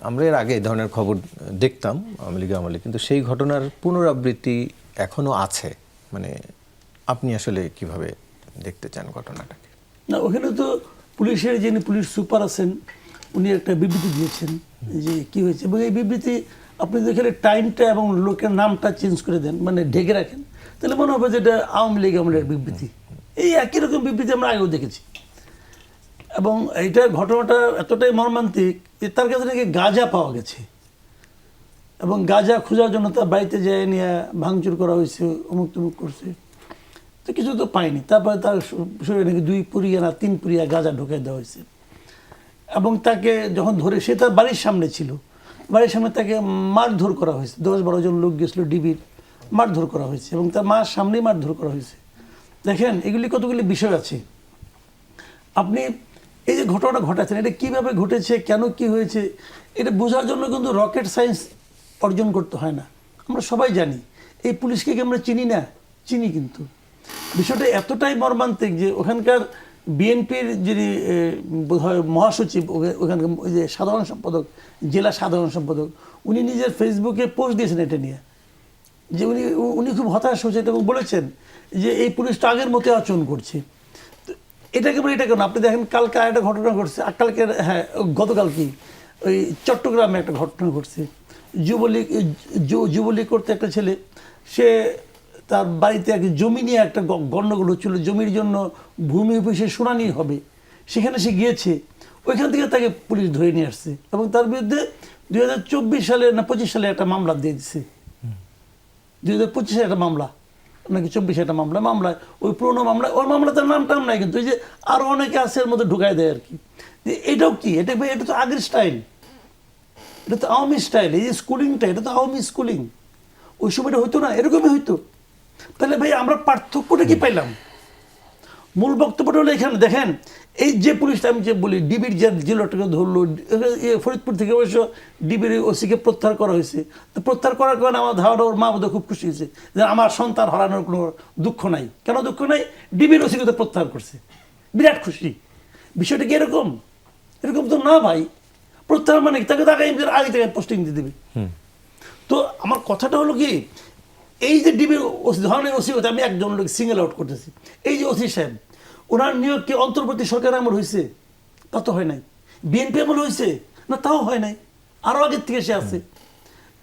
আমরা এর আগে এই ধরনের খবর দেখতাম আওয়ামী লীগ আমলে, কিন্তু সেই ঘটনার পুনরাবৃত্তি এখনো আছে। মানে আপনি আসলে কিভাবে দেখতে চান ঘটনাটাকে? না, ওখানে তো পুলিশের যিনি পুলিশ সুপার আছেন উনি একটা বিবৃতি দিয়েছেন যে কি হয়েছে, এবং এই বিবৃতি আপনি দেখলে টাইমটা এবং লোকের নামটা চেঞ্জ করে দেন, মানে ঢেকে রাখেন, তাহলে মনে হবে যে এটা আওয়ামী লীগ আমলের বিবৃতি। এই একই রকম বিবৃতি আমরা আগেও দেখেছি। এবং এইটা ঘটনাটা এতটাই মর্মান্তিক যে তার কাছে নাকি গাঁজা পাওয়া গেছে, এবং গাঁজা খোঁজার জন্য তার বাড়িতে যেয়ে নিয়ে ভাঙচুর করা হয়েছে, অমুক তমুক করছে, তো কিছু তো পাইনি। তারপরে তার শরীরে নাকি 2 পুরিয়া না 3 পুরিয়া গাঁজা ঢুকাই দেওয়া হয়েছে। এবং তাকে যখন ধরে, সে তার বাড়ির সামনে ছিল, বাড়ির সামনে তাকে মারধর করা হয়েছে। 10-12 জন লোক গেছিলো ডিবির, মারধর করা হয়েছে, এবং তার মার সামনেই মারধর করা হয়েছে। দেখেন এগুলি কতগুলি বিষয় আছে। আপনি এই যে ঘটনাটা ঘটাচ্ছেন, এটা কীভাবে ঘটেছে, কেন কি হয়েছে, এটা বোঝার জন্য কিন্তু রকেট সায়েন্স অর্জন করতে হয় না। আমরা সবাই জানি এই পুলিশকে কি আমরা চিনি না? চিনি। কিন্তু বিষয়টা এতটাই মর্মান্তিক যে ওখানকার বিএনপির যিনি বোধহয় মহাসচিব, ওখানকার ওই যে সাধারণ সম্পাদক, জেলা সাধারণ সম্পাদক, উনি নিজের ফেসবুকে পোস্ট দিয়েছেন এটা নিয়ে, যে উনি খুব হতাশ হয়েছেন এবং বলেছেন যে এই পুলিশটা আগের মতো আচরণ করছে। তো এটাকে বলে এটা কেন, আপনি দেখেন কালকে একটা ঘটনা ঘটছে, আর কালকে হ্যাঁ গতকাল কি ওই চট্টগ্রামে একটা ঘটনা ঘটছে। যুবলীগ করতে একটা ছেলে, সে তার বাড়িতে এক জমি নিয়ে একটা গণ্ডগোল হচ্ছিল, জমির জন্য ভূমি অফিসে শুনানি হবে, সেখানে সে গিয়েছে, ওইখান থেকে তাকে পুলিশ ধরে নিয়ে আসছে এবং তার বিরুদ্ধে 2024 সালে না 25 সালে একটা মামলা দিয়ে দিচ্ছে। 2025 সালে একটা মামলা নাকি 24 একটা মামলায় ওই পুরোনো মামলা, ওর মামলা তার নাম টাম নাই, কিন্তু ওই যে আরো অনেকে আছে এর মধ্যে ঢুকাই দেয় আর কি। এটাও কি, এটা তো আগের স্টাইল, এটা তো আওয়ামী স্টাইল। এই যে স্কুলিংটা, এটা তো আওয়ামী স্কুলিং, ওই সময়টা হইতো না, এরকমই হইতো। তাহলে ভাই আমরা পার্থক্যটা কি পাইলাম? মূল বক্তব্যটা হলো এখানে দেখেন, এই যে পুলিশটা আমি যে বলি ডিবির যে লোকটাকে ধরলো, ফরিদপুর থেকে অবশ্য ডিবির ওসিকে প্রত্যাহার করা হয়েছে। তো প্রত্যাহার করার কারণে আমার ধারণা ওর মা বোধহয় খুব খুশি হয়েছে যে আমার সন্তান হারানোর কোনো দুঃখ নাই। কেন দুঃখ নাই? ডিবির ওসিকে তো প্রত্যাহার করছে, বিরাট খুশি। বিষয়টা কি এরকম? এরকম তো না ভাই। প্রত্যাহার মানে তাকে তো আগে থেকে পোস্টিং দিয়ে দেবে। তো আমার কথাটা হলো কি, এই যে ডিবির ওসি ধরনের ওসি হতে আমি একজন লোক সিঙ্গেল আউট করতেছি, এই যে ওসি সাহেব, ওনার নিয়োগ কি অন্তর্বর্তী সরকার আমল হয়েছে? তা তো হয় নাই। বিএনপি আমল হয়েছে না? তাও হয় নাই। আরও আগের থেকে সে আছে,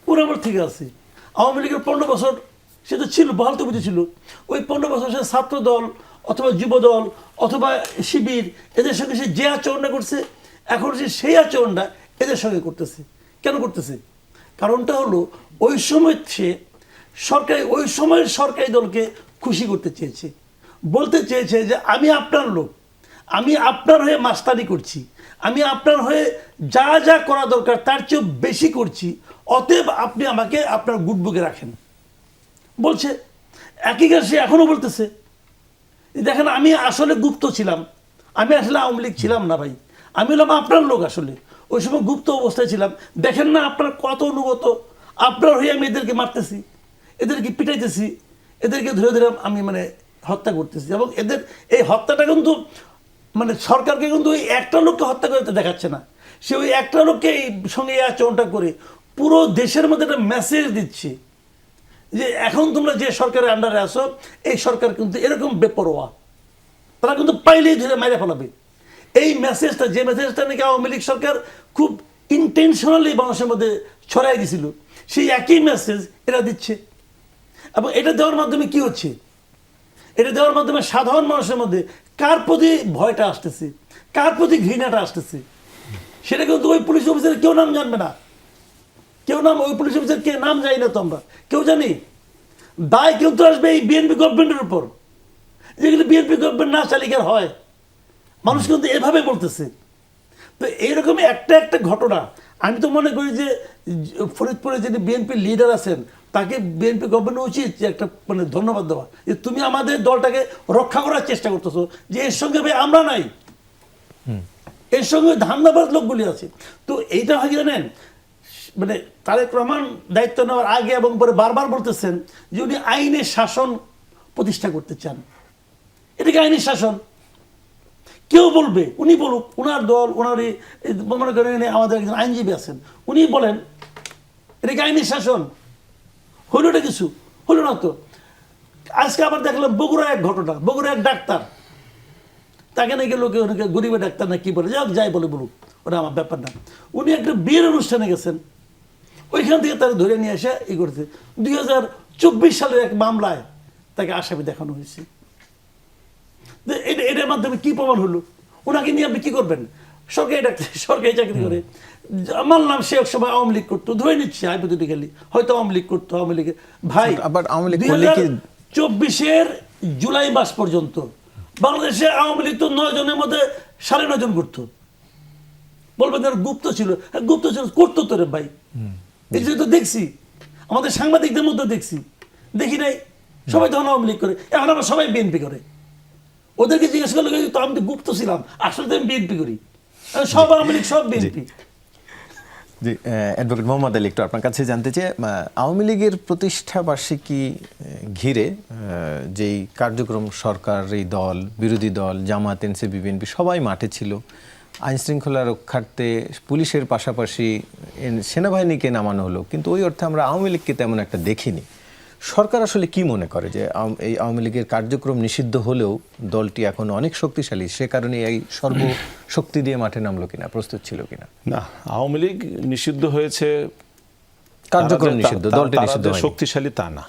পুরো আমল থেকে আছে। আওয়ামী লীগের 15 বছর সে তো ছিল, বহাল তো বুঝেছিল। ওই 15 বছর সে ছাত্র দল অথবা যুব দল অথবা শিবির এদের সঙ্গে সে যে আচরণটা করছে, এখন সে সেই আচরণটা এদের সঙ্গে করতেছে। কেন করতেছে? কারণটা হলো ওই সময় সে ওই সময়ের সরকারি দলকে খুশি করতে চেয়েছে, বলতে চেয়েছে যে আমি আপনার লোক, আমি আপনার হয়ে মাস্তানি করছি, আমি আপনার হয়ে যা যা করা দরকার তার চেয়েও বেশি করছি, অতএব আপনি আমাকে আপনার গুডবুকে রাখেন বলছে। একই কাজ সে এখনো বলতেছে। দেখেন আমি আসলে গুপ্ত ছিলাম, আমি আসলে আওয়ামী লীগ ছিলাম না ভাই, আমি হলাম আপনার লোক। আসলে ওই সময় গুপ্ত অবস্থায় ছিলাম। দেখেন না আপনার কত অনুগত, আপনার হয়ে আমি এদেরকে মারতেছি, এদেরকে পিটাইতেছি, এদেরকে ধরে ধরে আমি হত্যা করতেছি। এবং এদের এই হত্যাটা কিন্তু সরকারকে কিন্তু ওই একটা লোককে হত্যা করতে দেখাচ্ছে না, সে ওই একটা লোককে এই সঙ্গে এই আচরণটা করে পুরো দেশের মধ্যে একটা মেসেজ দিচ্ছে যে এখন তোমরা যে সরকারের আন্ডারে আসো, এই সরকার কিন্তু এরকম বেপরোয়া, তারা কিন্তু পাইলেই ধরে মাইরে ফেলাবে। এই মেসেজটা, যে মেসেজটা নাকি আওয়ামী লীগ সরকার খুব ইন্টেনশনালি মানুষের মধ্যে ছড়াই দিছিল, সেই একই মেসেজ এরা দিচ্ছে। এবং এটা দেওয়ার মাধ্যমে কি হচ্ছে? এটা দেওয়ার মাধ্যমে সাধারণ মানুষের মধ্যে কার প্রতি ভয়টা আসতেছে, কার প্রতি ঘৃণাটা আসতেছে, সেটা কিন্তু ওই পুলিশ অফিসারের কেউ নাম জানবে না। ওই পুলিশ অফিসার কে নাম জানি না তো আমরা, কেউ জানি। দায় কিন্তু আসবে এই বিএনপি গভর্নমেন্টের উপর, যেগুলো বিএনপি গভর্নমেন্ট না চালিকার হয়। মানুষ কিন্তু এভাবে বলতেছে। তো এইরকমই একটা ঘটনা আমি তো মনে করি যে ফরিদপুরে যিনি বিএনপি লিডার আছেন তাকে বিএনপি গভর্নমেন্ট উচিত যে একটা ধন্যবাদ দেওয়া, যে তুমি আমাদের দলটাকে রক্ষা করার চেষ্টা করতেছো, যে এর সঙ্গে ভাই আমরা নাই, এর সঙ্গে ধান্দাবাজ লোকগুলি আছে। তো এইটা হয় জানেন, তারেক রহমান দায়িত্ব নেওয়ার আগে এবং পরে বারবার বলতেছেন যে উনি আইনের শাসন প্রতিষ্ঠা করতে চান। এটাকে আইনের শাসন কেউ বলবে, উনি বলুক, ওনার দল, ওনার মনে করেন আমাদের একজন আইনজীবী আছেন, উনি বলেন এটাকে আইনের শাসন। হইল না কিছু, হইল না তো। আজকে আবার দেখলাম বগুড়া এক ঘটনা, বগুড়া এক ডাক্তার, তাকে নাকি লোকে গরিবের ডাক্তার না কি বলে, যাই বলে বলুক, ওটা আমার ব্যাপার না। উনি একটা বিয়ের অনুষ্ঠানে গেছেন, ওইখান থেকে তারা ধরে নিয়ে এসে ই করছে। 2024 সালের এক মামলায় তাকে আসামি দেখানো হয়েছে। এটার মাধ্যমে কি প্রমাণ হলো? ওনাকে নিয়ে আপনি কি করবেন? সরকারি ডাক্তার, সরকারি চাকরি করে, মানলাম সে এক সময় আওয়ামী লীগ করতো, ধরে নিচ্ছে হাইপোথেটিক্যালি, হয়তো আওয়ামী লীগ করতো। আওয়ামী লীগের ভাই, আবার আওয়ামী লীগ 2024 জুলাই মাস পর্যন্ত বাংলাদেশে আওয়ামী লীগ তো 9 জনের মধ্যে 9.5 জন করতো। বলবেন গুপ্ত ছিল, গুপ্ত ছিল, করতো তো রে ভাই। এই তো দেখছি, আমাদের সাংবাদিকদের মধ্যে দেখছি, দেখি নাই? সবাই তখন আওয়ামী লীগ করে, এখন আবার সবাই বিএনপি করে। ওদেরকে জিজ্ঞেস করলে তো আমি তো গুপ্ত ছিলাম, আসলে তো আমি বিএনপি করি, সব আওয়ামী লীগ, সব বিএনপি। জি, অ্যাডভোকেট মোহাম্মদ আলী, একটু আপনার কাছে জানতে চাই, আওয়ামী লীগের প্রতিষ্ঠা বার্ষিকী ঘিরে যেই কার্যক্রম, সরকারি দল, বিরোধী দল, জামাত, এনসিপি, বিএনপি সবাই মাঠে ছিল। আইন শৃঙ্খলা রক্ষার্থে পুলিশের পাশাপাশি সেনাবাহিনীকে নামানো হলো, কিন্তু ওই অর্থে আমরা আওয়ামী লীগকে তেমন একটা দেখিনি। সরকার আসলে কি মনে করে যে এই আওয়ামী লীগের কার্যক্রম নিষিদ্ধ হলেও দলটি এখন অনেক শক্তিশালী, সে কারণে এই সর্বশক্তি দিয়ে মাঠে নামলো কিনা, প্রস্তুত ছিল কিনা? না, আওয়ামী লীগ নিষিদ্ধ হয়েছে, কার্যক্রম নিষিদ্ধ, দলটি তারা নিষিদ্ধ যে হয়নি। শক্তিশালী তা না,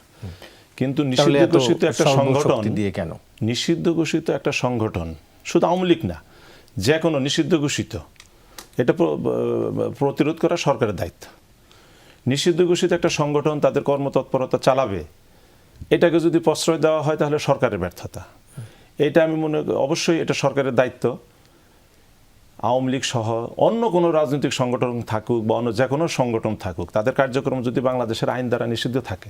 কিন্তু তাহলে নিষিদ্ধ এত ঘোষিত একটা সংগঠন, সর্বশক্তি দিয়ে কেন? নিষিদ্ধ ঘোষিত একটা সংগঠন, শুধু আওয়ামী লীগ না, যে কোনো নিষিদ্ধ ঘোষিত, এটা প্রতিরোধ করা সরকারের দায়িত্ব। নিষিদ্ধ ঘোষিত একটা সংগঠন তাদের কর্মতৎপরতা চালাবে, এটাকে যদি প্রশ্রয় দেওয়া হয় তাহলে সরকারের ব্যর্থতা। এটা আমি মনে করি অবশ্যই এটা সরকারের দায়িত্ব। আওয়ামী লীগ সহ অন্য কোনো রাজনৈতিক সংগঠন থাকুক বা অন্য যে কোনো সংগঠন থাকুক, তাদের কার্যক্রম যদি বাংলাদেশের আইন দ্বারা নিষিদ্ধ থাকে,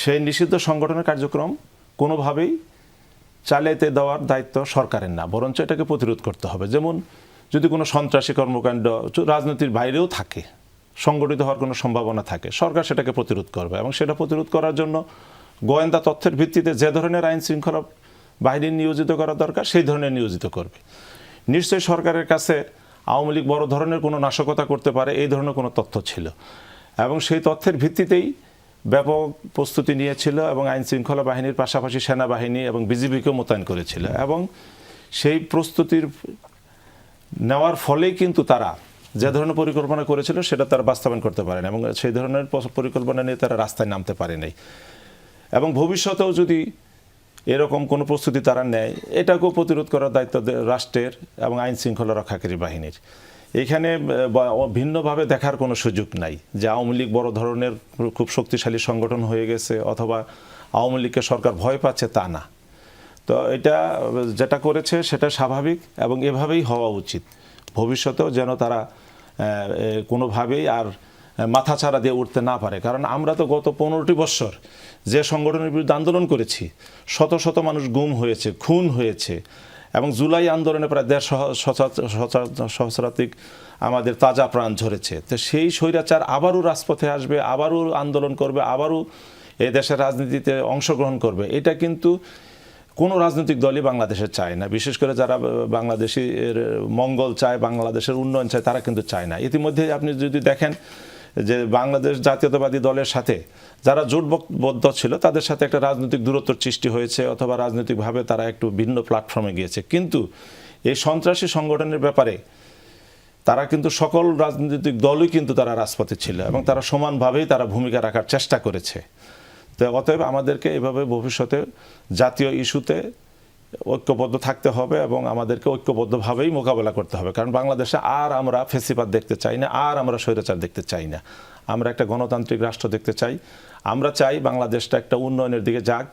সেই নিষিদ্ধ সংগঠনের কার্যক্রম কোনোভাবেই চালাইতে দেওয়ার দায়িত্ব সরকারের না, বরঞ্চ এটাকে প্রতিরোধ করতে হবে। যেমন যদি কোনো সন্ত্রাসী কর্মকাণ্ড রাজনীতির বাইরেও থাকে, সংগঠিত হওয়ার কোনো সম্ভাবনা থাকে, সরকার সেটাকে প্রতিরোধ করবে, এবং সেটা প্রতিরোধ করার জন্য গোয়েন্দা তথ্যের ভিত্তিতে যে ধরনের আইন শৃঙ্খলা বাহিনী নিয়োজিত করা দরকার সেই ধরনের নিয়োজিত করবে। নিশ্চয়ই সরকারের কাছে আওয়ামী লীগ বড় ধরনের কোনো নাশকতা করতে পারে এই ধরনের কোনো তথ্য ছিল, এবং সেই তথ্যের ভিত্তিতেই ব্যাপক প্রস্তুতি নিয়েছিল এবং আইন শৃঙ্খলা বাহিনীর পাশাপাশি সেনাবাহিনী এবং বিজিবিকেও মোতায়েন করেছিল, এবং সেই প্রস্তুতির নেওয়ার ফলেই কিন্তু তারা যে ধরনের পরিকল্পনা করেছিল সেটা তারা বাস্তবায়ন করতে পারেন, এবং সেই ধরনের পরিকল্পনা নিয়ে তারা রাস্তায় নামতে পারে নাই। এবং ভবিষ্যতেও যদি এরকম কোনো প্রস্তুতি তারা নেয়, এটাকেও প্রতিরোধ করার দায়িত্ব রাষ্ট্রের এবং আইন শৃঙ্খলা রক্ষাকারী বাহিনীর। এখানে ভিন্নভাবে দেখার কোনো সুযোগ নাই যে আওয়ামী লীগ বড় ধরনের খুব শক্তিশালী সংগঠন হয়ে গেছে অথবা আওয়ামী লীগকে সরকার ভয় পাচ্ছে, তা না। তো এটা যেটা করেছে সেটা স্বাভাবিক এবং এভাবেই হওয়া উচিত। ভবিষ্যতেও যেন তারা কোনোভাবেই আর মাথা ছাড়া দিয়ে উঠতে না পারে, কারণ আমরা তো গত 15টি বছর যে সংগঠনের বিরুদ্ধে আন্দোলন করেছি, শত শত মানুষ গুম হয়েছে, খুন হয়েছে, এবং জুলাই আন্দোলনে প্রায় 150 সহস্রাধিক আমাদের তাজা প্রাণ ঝরেছে। তো সেই স্বৈরাচার আবারও রাজপথে আসবে, আবারও আন্দোলন করবে, আবারও এই দেশের রাজনীতিতে অংশগ্রহণ করবে, এটা কিন্তু কোনো রাজনৈতিক দলই বাংলাদেশে চায় না। বিশেষ করে যারা বাংলাদেশের মঙ্গল চায়, বাংলাদেশের উন্নয়ন চায়, তারা কিন্তু চায় না। ইতিমধ্যে আপনি যদি দেখেন যে বাংলাদেশ জাতীয়তাবাদী দলের সাথে যারা জোটবদ্ধ ছিল তাদের সাথে একটা রাজনৈতিক দূরত্ব সৃষ্টি হয়েছে, অথবা রাজনৈতিকভাবে তারা একটু ভিন্ন প্ল্যাটফর্মে গিয়েছে, কিন্তু এই সন্ত্রাসী সংগঠনের ব্যাপারে তারা কিন্তু সকল রাজনৈতিক দলই কিন্তু তারা রাজপথে ছিল, এবং তারা সমানভাবেই তারা ভূমিকা রাখার চেষ্টা করেছে। তো অতএব আমাদেরকে এভাবে ভবিষ্যতে জাতীয় ইস্যুতে ঐক্যবদ্ধ থাকতে হবে এবং আমাদেরকে ঐক্যবদ্ধভাবেই মোকাবেলা করতে হবে, কারণ বাংলাদেশে আর আমরা ফেসিবাদ দেখতে চাই না, আর আমরা স্বৈরাচার দেখতে চাই না। আমরা একটা গণতান্ত্রিক রাষ্ট্র দেখতে চাই। আমরা চাই বাংলাদেশটা একটা উন্নয়নের দিকে যাক।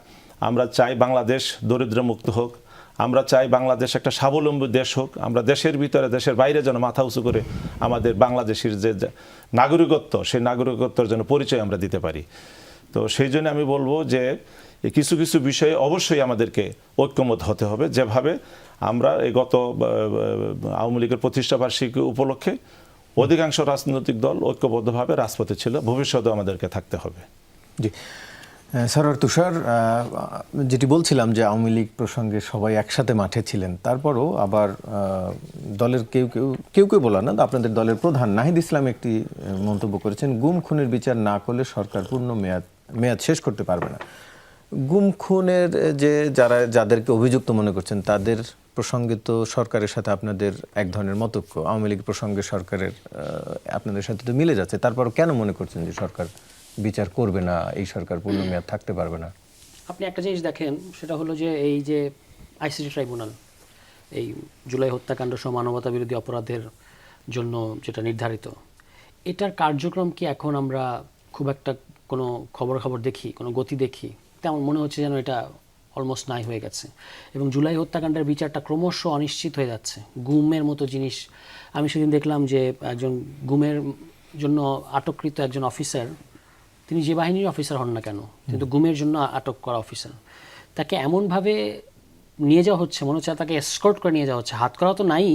আমরা চাই বাংলাদেশ দরিদ্রমুক্ত হোক। আমরা চাই বাংলাদেশ একটা স্বাবলম্বী দেশ হোক। আমরা দেশের ভিতরে দেশের বাইরে যেন মাথা উঁচু করে আমাদের বাংলাদেশের যে নাগরিকত্ব, সেই নাগরিকত্বের জন্য পরিচয় আমরা দিতে পারি। তো সেই জন্য আমি বলবো যে কিছু কিছু বিষয়ে অবশ্যই আমাদেরকে ঐক্যমত হতে হবে, যেভাবে আমরা এই গত আওয়ামী লীগের প্রতিষ্ঠাবার্ষিকী উপলক্ষে অধিকাংশ রাজনৈতিক দল ঐক্যবদ্ধভাবে রাজপথে ছিল, ভবিষ্যতেও আমাদেরকে থাকতে হবে। জি স্যার, তুষার, যেটি বলছিলাম যে আওয়ামী লীগ প্রসঙ্গে সবাই একসাথে মাঠে ছিলেন, তারপরও আবার দলের কেউ বলা না, আপনাদের দলের প্রধান নাহিদ ইসলাম একটি মন্তব্য করেছেন, গুম খুনের বিচার না করলে সরকার পূর্ণ মেয়াদ শেষ করতে পারবে না। গুম খুনের যাদেরকে অভিযুক্ত মনে করছেন তাদের প্রসঙ্গে তো সরকারের সাথে আপনাদের এক ধরনের মতৈক্য, আওয়ামী লীগ প্রসঙ্গে সরকারের আপনাদের সাথে তো মিলে যাচ্ছে, তারপরও কেন মনে করছেন যে সরকার বিচার করবে না, এই সরকার পূর্ণ মেয়াদ থাকতে পারবে না? আপনি একটা জিনিস দেখেন, সেটা হলো যে এই যে আইসিটি ট্রাইব্যুনাল এই জুলাই হত্যাকাণ্ড সহ মানবতা বিরোধী অপরাধের জন্য যেটা নির্ধারিত, এটার কার্যক্রম কি এখন আমরা খুব একটা কোনো খবর দেখি, কোনো গতি দেখি? তেমন মনে হচ্ছে যেন এটা অলমোস্ট নাই হয়ে গেছে, এবং জুলাই হত্যাকাণ্ডের বিচারটা ক্রমশ অনিশ্চিত হয়ে যাচ্ছে। গুমের মতো জিনিস, আমি সেদিন দেখলাম যে একজন গুমের জন্য আটককৃত একজন অফিসার, তিনি যে বাহিনীর অফিসার হন না কেন, কিন্তু গুমের জন্য আটক করা অফিসার, তাকে এমনভাবে নিয়ে যাওয়া হচ্ছে, মনে হচ্ছে তাকে এসকর্ট করে নিয়ে যাওয়া হচ্ছে। হাত করা তো নাই,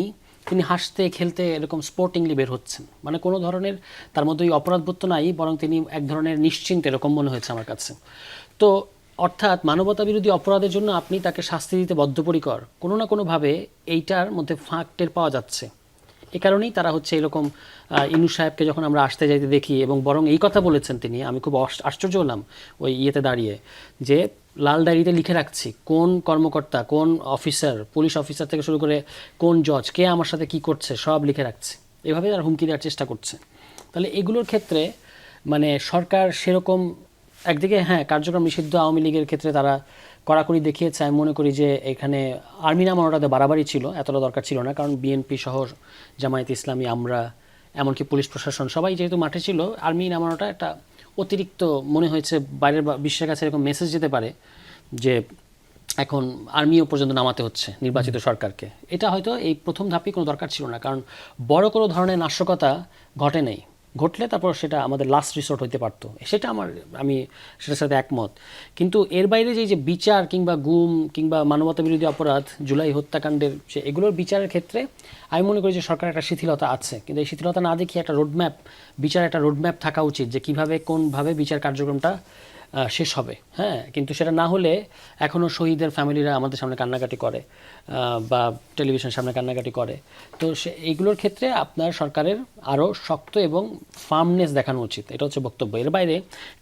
তিনি হাসতে খেলতে এরকম স্পোর্টিংলি বের হচ্ছেন, মানে কোনো ধরনের তার মধ্যে অপরাধবোধ তো নাই, বরং তিনি এক ধরনের নিশ্চিন্ত, এরকম মনে হয়েছে আমার কাছে। তো অর্থাৎ মানবতা বিরোধী অপরাধের জন্য আপনি তাকে শাস্তি দিতে বদ্ধপরিকর, কোনো না কোনোভাবে এইটার মধ্যে ফাঁক টের পাওয়া যাচ্ছে। এ কারণেই তারা হচ্ছে এরকম ইনু সাহেবকে যখন আমরা আসতে যাইতে দেখি, এবং বরং এই কথা বলেছেন তিনি, আমি খুব আশ্চর্য হলাম ওই ইয়েতে দাঁড়িয়ে, যে লাল ডায়েরিতে লিখে রাখছি কোন কর্মকর্তা, কোন অফিসার, পুলিশ অফিসার থেকে শুরু করে কোন জজ, কে আমার সাথে কি করছে সব লিখে রাখছি। এভাবে তারা হুমকি দেওয়ার চেষ্টা করছে। তাহলে এগুলোর ক্ষেত্রে মানে সরকার সেরকম একদিকে হ্যাঁ কার্যক্রম নিষিদ্ধ আওয়ামী লীগের ক্ষেত্রে তারা কড়াকড়ি দেখিয়েছে। আমি মনে করি যে এখানে আর্মি নামানোটাতে বাড়াবাড়ি ছিল, এতটা দরকার ছিল না, কারণ বিএনপি সহ জামায়াত ইসলামী, আমরা, এমনকি পুলিশ প্রশাসন সবাই যেহেতু মাঠে ছিল, আর্মি নামানোটা একটা অতিরিক্ত মনে হয়েছে। বাইরের বিশ্বের কাছে এরকম মেসেজ যেতে পারে যে এখন আর্মিও পর্যন্ত নামাতে হচ্ছে নির্বাচিত সরকারকে। এটা হয়তো এই প্রথম ধাপে কোনো দরকার ছিল না, কারণ বড় কোনো ধরনের নাশকতা ঘটে নেই। ঘটলে তারপর সেটা আমাদের লাস্ট রিসোর্ট হতে পারতো, সেটা আমি সেটার সাথে একমত। কিন্তু এর বাইরে যে বিচার কিংবা গুম কিংবা মানবতা বিরোধী অপরাধ, জুলাই হত্যাকাণ্ডের এগুলোর বিচারের ক্ষেত্রে আমি মনে করি যে সরকার একটা শিথিলতা আছে। কিন্তু এই শিথিলতা না দেখিয়ে একটা রোডম্যাপ, বিচার একটা রোডম্যাপ থাকা উচিত যে কীভাবে কোনভাবে বিচার কার্যক্রমটা শেষ হবে। হ্যাঁ, কিন্তু সেটা না হলে এখনও শহীদের ফ্যামিলিরা আমাদের সামনে কান্নাকাটি করে বা টেলিভিশনের সামনে কান্নাকাটি করে। তো এইগুলোর ক্ষেত্রে আপনার সরকারের আরও শক্ত এবং ফার্মনেস দেখানো উচিত, এটা হচ্ছে বক্তব্য। এর বাইরে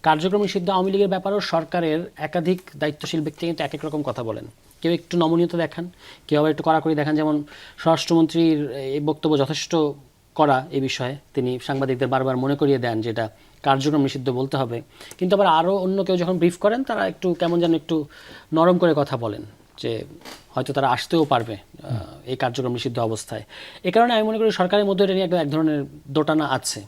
কার্যক্রম নিষিদ্ধ আওয়ামী লীগের ব্যাপারেও সরকারের একাধিক দায়িত্বশীল ব্যক্তি কিন্তু এক এক রকম কথা বলেন। কেউ একটু নমনীয়তা দেখান, কেউ আবার একটু কড়াকড়ি দেখান। যেমন স্বরাষ্ট্রমন্ত্রীর এই বক্তব্য যথেষ্ট কড়া এই বিষয়ে, তিনি সাংবাদিকদের বারবার মনে করিয়ে দেন যে এটা কার্যক্রম নিষিদ্ধ বলতে হবে। কিন্তু আবার আরও অন্য কেউ যখন ব্রিফ করেন তারা একটু কেমন যেন একটু নরম করে কথা বলেন, যে হয়তো তারা আসতেও পারবে এই কার্যক্রম নিষিদ্ধ অবস্থায়। এ কারণে আমি মনে করি সরকারের মধ্যে এটা নিয়ে এক ধরনের দোটানা আছে,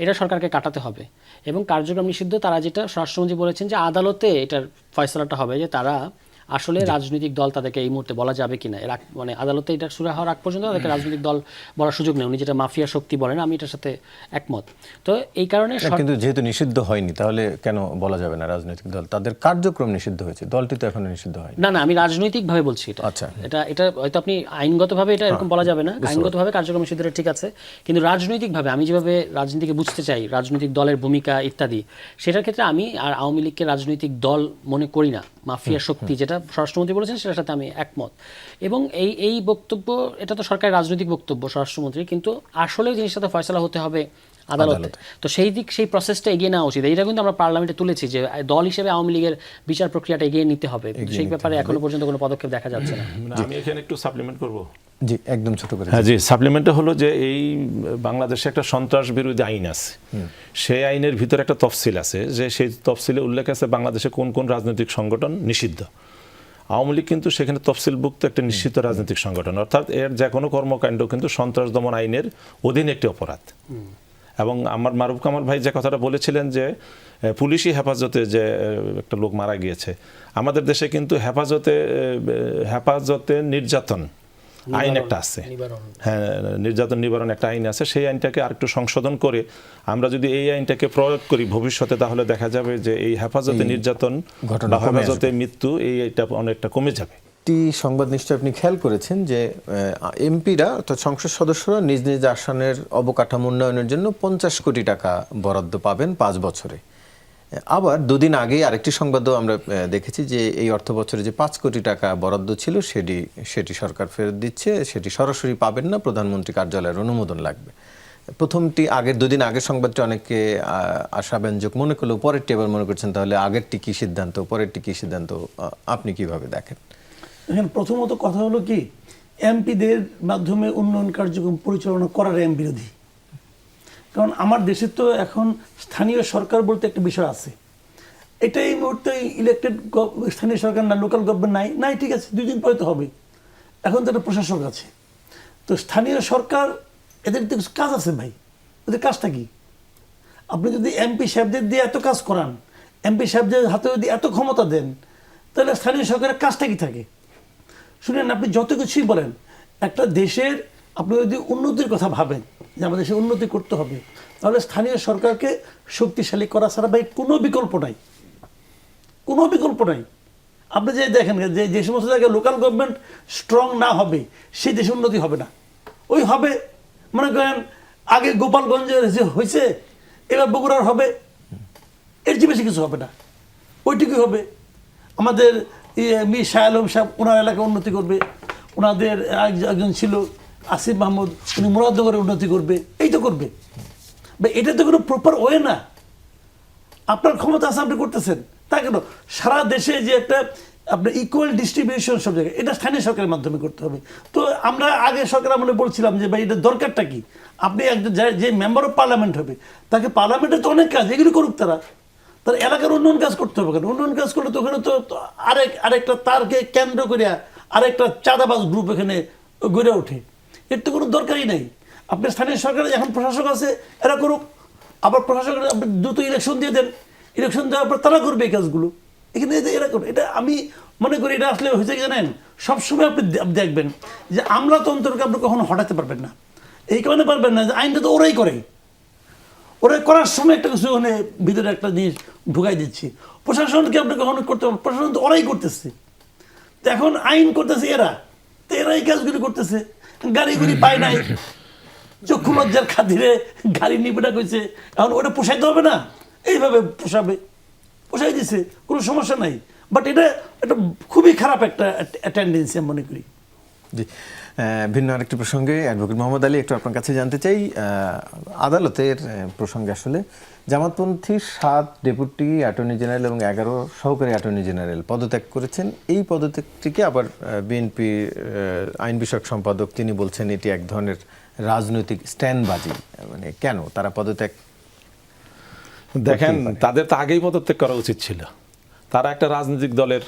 এটা সরকারকে কাটাতে হবে। এবং কার্যক্রম নিষিদ্ধ তারা যেটা স্বরাষ্ট্রমন্ত্রী বলেছেন যে আদালতে এটার ফয়সালাটা হবে, যে তারা আসলে রাজনৈতিক দল তাদেরকে এই মুহূর্তে বলা যাবে কিনা, এর মানে আদালতে এটা শুরু হওয়ার আগ পর্যন্ত তাদেরকে রাজনৈতিক দল বলার সুযোগ নেই। উনি যেটা মাফিয়া শক্তি বলেন, আমি এটার সাথে একমত। তো এই কারণে কিন্তু যেহেতু নিষিদ্ধ হয়নি, তাহলে কেন বলা যাবে না রাজনৈতিক দল? তাদের কার্যক্রম নিষিদ্ধ হয়েছে, দলটি তো এখনো নিষিদ্ধ হয়নি। না, আমি রাজনৈতিকভাবে বলছি এটা। আচ্ছা, এটা হয়তো আপনি আইনগতভাবে এটা এরকম বলা যাবে না, আইনগতভাবে কার্যক্রম নিষিদ্ধটা ঠিক আছে, কিন্তু রাজনৈতিকভাবে আমি যেভাবে রাজনীতিকে বুঝতে চাই, রাজনৈতিক দলের ভূমিকা ইত্যাদি, সেটার ক্ষেত্রে আমি আর আওয়ামী লীগকে রাজনৈতিক দল মনে করি না। মাফিয়া শক্তি যেটা স্বরাষ্ট্রমন্ত্রী বলেছেন সেটার সাথে আমি একমত। এবং এই বক্তব্য, এটা তো সরকারের রাজনৈতিক বক্তব্য স্বরাষ্ট্রমন্ত্রী, কিন্তু আসলে জিনিসটা তো ফয়সালা হতে হবে আদালতে। তো সেই প্রসেসটা এগিয়ে নেওয়া উচিত। এইটা কিন্তু আমরা পার্লামেন্টে তুলেছি যে দল হিসেবে আওয়ামী লীগের বিচার প্রক্রিয়াটা এগিয়ে নিতে হবে। সেই ব্যাপারে এখনো পর্যন্ত কোনো পদক্ষেপ দেখা যাচ্ছে না। আমি এখানে একটু সাপ্লিমেন্ট করব। জি, একদম ছোট করে। হ্যাঁ জি, সাপ্লিমেন্টটা হলো যে এই বাংলাদেশে একটা সন্ত্রাস বিরোধী আইন আছে, সেই আইনের ভিতরে একটা তফসিল আছে, যে সেই তফসিলে উল্লেখ আছে বাংলাদেশে কোন কোন রাজনৈতিক সংগঠন নিষিদ্ধ। আওয়ামী লীগ কিন্তু সেখানে তফসিলভুক্ত একটা নিশ্চিত রাজনৈতিক সংগঠন, অর্থাৎ এর যে কোনো কর্মকাণ্ড কিন্তু সন্ত্রাস দমন আইনের অধীনে একটি অপরাধ। এবং আমার মারুফ কামাল ভাই যে কথাটা বলেছিলেন যে পুলিশি হেফাজতে যে একটা লোক মারা গিয়েছে, আমাদের দেশে কিন্তু হেফাজতে নির্যাতন আইন একটা আছে, হ্যাঁ, নির্যাতন নিবারণ একটা আইন আছে। সেই আইনটাকে আরেকটু সংশোধন করে আমরা যদি এই আইনটাকে প্রয়োগ করি ভবিষ্যতে, তাহলে দেখা যাবে যে এই হেফাজতে নির্যাতন বা হেফাজতে মৃত্যু এইটা অনেকটা কমে যাবে। একটি সংবাদ নিশ্চয় আপনি খেয়াল করেছেন যে এমপিরা অর্থাৎ সংসদ সদস্যরা নিজ নিজ আসনের অবকাঠামো উন্নয়নের জন্য 50 কোটি টাকা বরাদ্দ পাবেন 5 বছরে। আবার দুদিন আগেই আরেকটি সংবাদও আমরা দেখেছি যে এই অর্থ বছরে যে 5 কোটি টাকা বরাদ্দ ছিল সেটি সরকার ফেরত দিচ্ছে, সেটি সরাসরি পাবেন না, প্রধানমন্ত্রী কার্যালয়ের অনুমোদন লাগবে। প্রথমটি দুদিন আগের সংবাদটি অনেকে আশাব্যঞ্জক মনে করলেও পরেরটি আবার মনে করছেন তাহলে আগেরটি কি সিদ্ধান্ত, পরেরটি কি সিদ্ধান্ত, আপনি কিভাবে দেখেন? এখন প্রথমত কথা হলো কি, এমপিদের মাধ্যমে উন্নয়ন কার্যক্রম পরিচালনা করার এম বিরোধী। কারণ আমার দেশে তো এখন স্থানীয় সরকার বলতে একটা বিষয় আছে। এটা এই মুহূর্তে ইলেকটেড স্থানীয় সরকার না, লোকাল গভর্নমেন্ট নাই, ঠিক আছে, 2 দিন পরে তো হবে। এখন তো একটা প্রশাসক আছে। তো স্থানীয় সরকার, এদের তো কাজ আছে ভাই, ওদের কাজটা কি? আপনি যদি এমপি সাহেবদের দিয়ে এত কাজ করান, এমপি সাহেবদের হাতে যদি এত ক্ষমতা দেন, তাহলে স্থানীয় সরকারের কাজটা কি থাকে? শুনেন, আপনি যত কিছুই বলেন, একটা দেশের আপনি যদি উন্নতির কথা ভাবেন যে আমাদের দেশে উন্নতি করতে হবে, তাহলে স্থানীয় সরকারকে শক্তিশালী করা ছাড়া ভাই কোনো বিকল্প নাই, কোনো বিকল্প নাই। আপনি যে দেখেন যে সমস্ত জায়গায় লোকাল গভর্নমেন্ট স্ট্রং না হবে সেই দেশে উন্নতি হবে না। ওই হবে, মনে করেন আগে গোপালগঞ্জে যে হয়েছে এবার বগুড়ার হবে, এর চেয়ে বেশি কিছু হবে না, ওইটুকুই হবে। আমাদের মীর শাহ আলম সাহেব ওনার এলাকায় উন্নতি করবে, ওনাদের একজন ছিল আসিফ মাহমুদ উনি মুরাদনগরে উন্নতি করবে, এই তো করবে। বা এটা তো কোনো প্রপার ওয়ে না। আপনার ক্ষমতা আছে, আপনি করতেছেন, তা কেন সারা দেশে যে একটা আপনার ইকুয়াল ডিস্ট্রিবিউশন সব জায়গায়, এটা স্থানীয় সরকারের মাধ্যমে করতে হবে। তো আমরা আগে সরকার আমলে বলছিলাম যে ভাই এটা দরকারটা কি, আপনি একজন যে মেম্বার অফ পার্লামেন্ট হবে তাকে পার্লামেন্টের তো অনেক কাজ, এগুলো করুক তারা এলাকার উন্নয়ন কাজ করতে হবে। কেন উন্নয়ন কাজ করলে তো ওখানে তো আরেকটা তারকে কেন্দ্র করিয়া আরেকটা চাঁদাবাজ গ্রুপ এখানে গড়ে ওঠে, এর তো কোনো দরকারই নাই। আপনি স্থানীয় সরকারে এখন প্রশাসক আছে, এরা করুক, আবার প্রশাসকের আপনি দ্রুত ইলেকশন দিয়ে দেন, ইলেকশন দেওয়ার পর তারা করবে এই কাজগুলো, এখানে এরা করবে। এটা আমি মনে করি এটা আসলে হয়েছে কি জানেন, সবসময় আপনি দেখবেন যে আমলাতন্ত্রকে আপনি কখনো হটাতে পারবেন না। এই কারণে পারবেন না যে আইনটা তো ওরাই করে, ওরা করার সময় একটা কিছু ওখানে ভিতরে একটা জিনিস ঢুকাই দিচ্ছি। প্রশাসনকে আপনি কখনো করতে পারবেন, প্রশাসন তো ওরাই করতেছে। তো এখন আইন করতেছে এরা, তো এরা এই কাজগুলি করতেছে। গাড়িগুলি পায় নাই, চক্ষু লজ্জার খাতিরে গাড়ি নিবেটা কইছে, এখন ওটা পোষাইতে হবে না, এইভাবে পোষাই দিছে, কোনো সমস্যা নাই। বাট এটা একটা খুবই খারাপ একটা টেন্ডেন্সি আমি মনে করি। জি, ভিন্ন আরেকটি প্রসঙ্গে অ্যাডভোকেট মোহাম্মদ আলী, একটু আপনার কাছে জানতে চাই, আদালতের প্রসঙ্গে আসলে জামাতপন্থী 7 ডেপুটি অ্যাটর্নি জেনারেল এবং 11 সহকারী অ্যাটর্নি জেনারেল পদত্যাগ করেছেন। এই পদত্যাগটিকে আবার বিএনপি আইন বিষয়ক সম্পাদক তিনি বলছেন এটি এক ধরনের রাজনৈতিক স্ট্যান্ডবাজি। মানে কেন তারা পদত্যাগ? দেখেন, তাদের তো আগেই পদত্যাগ করা উচিত ছিল। তারা একটা রাজনৈতিক দলের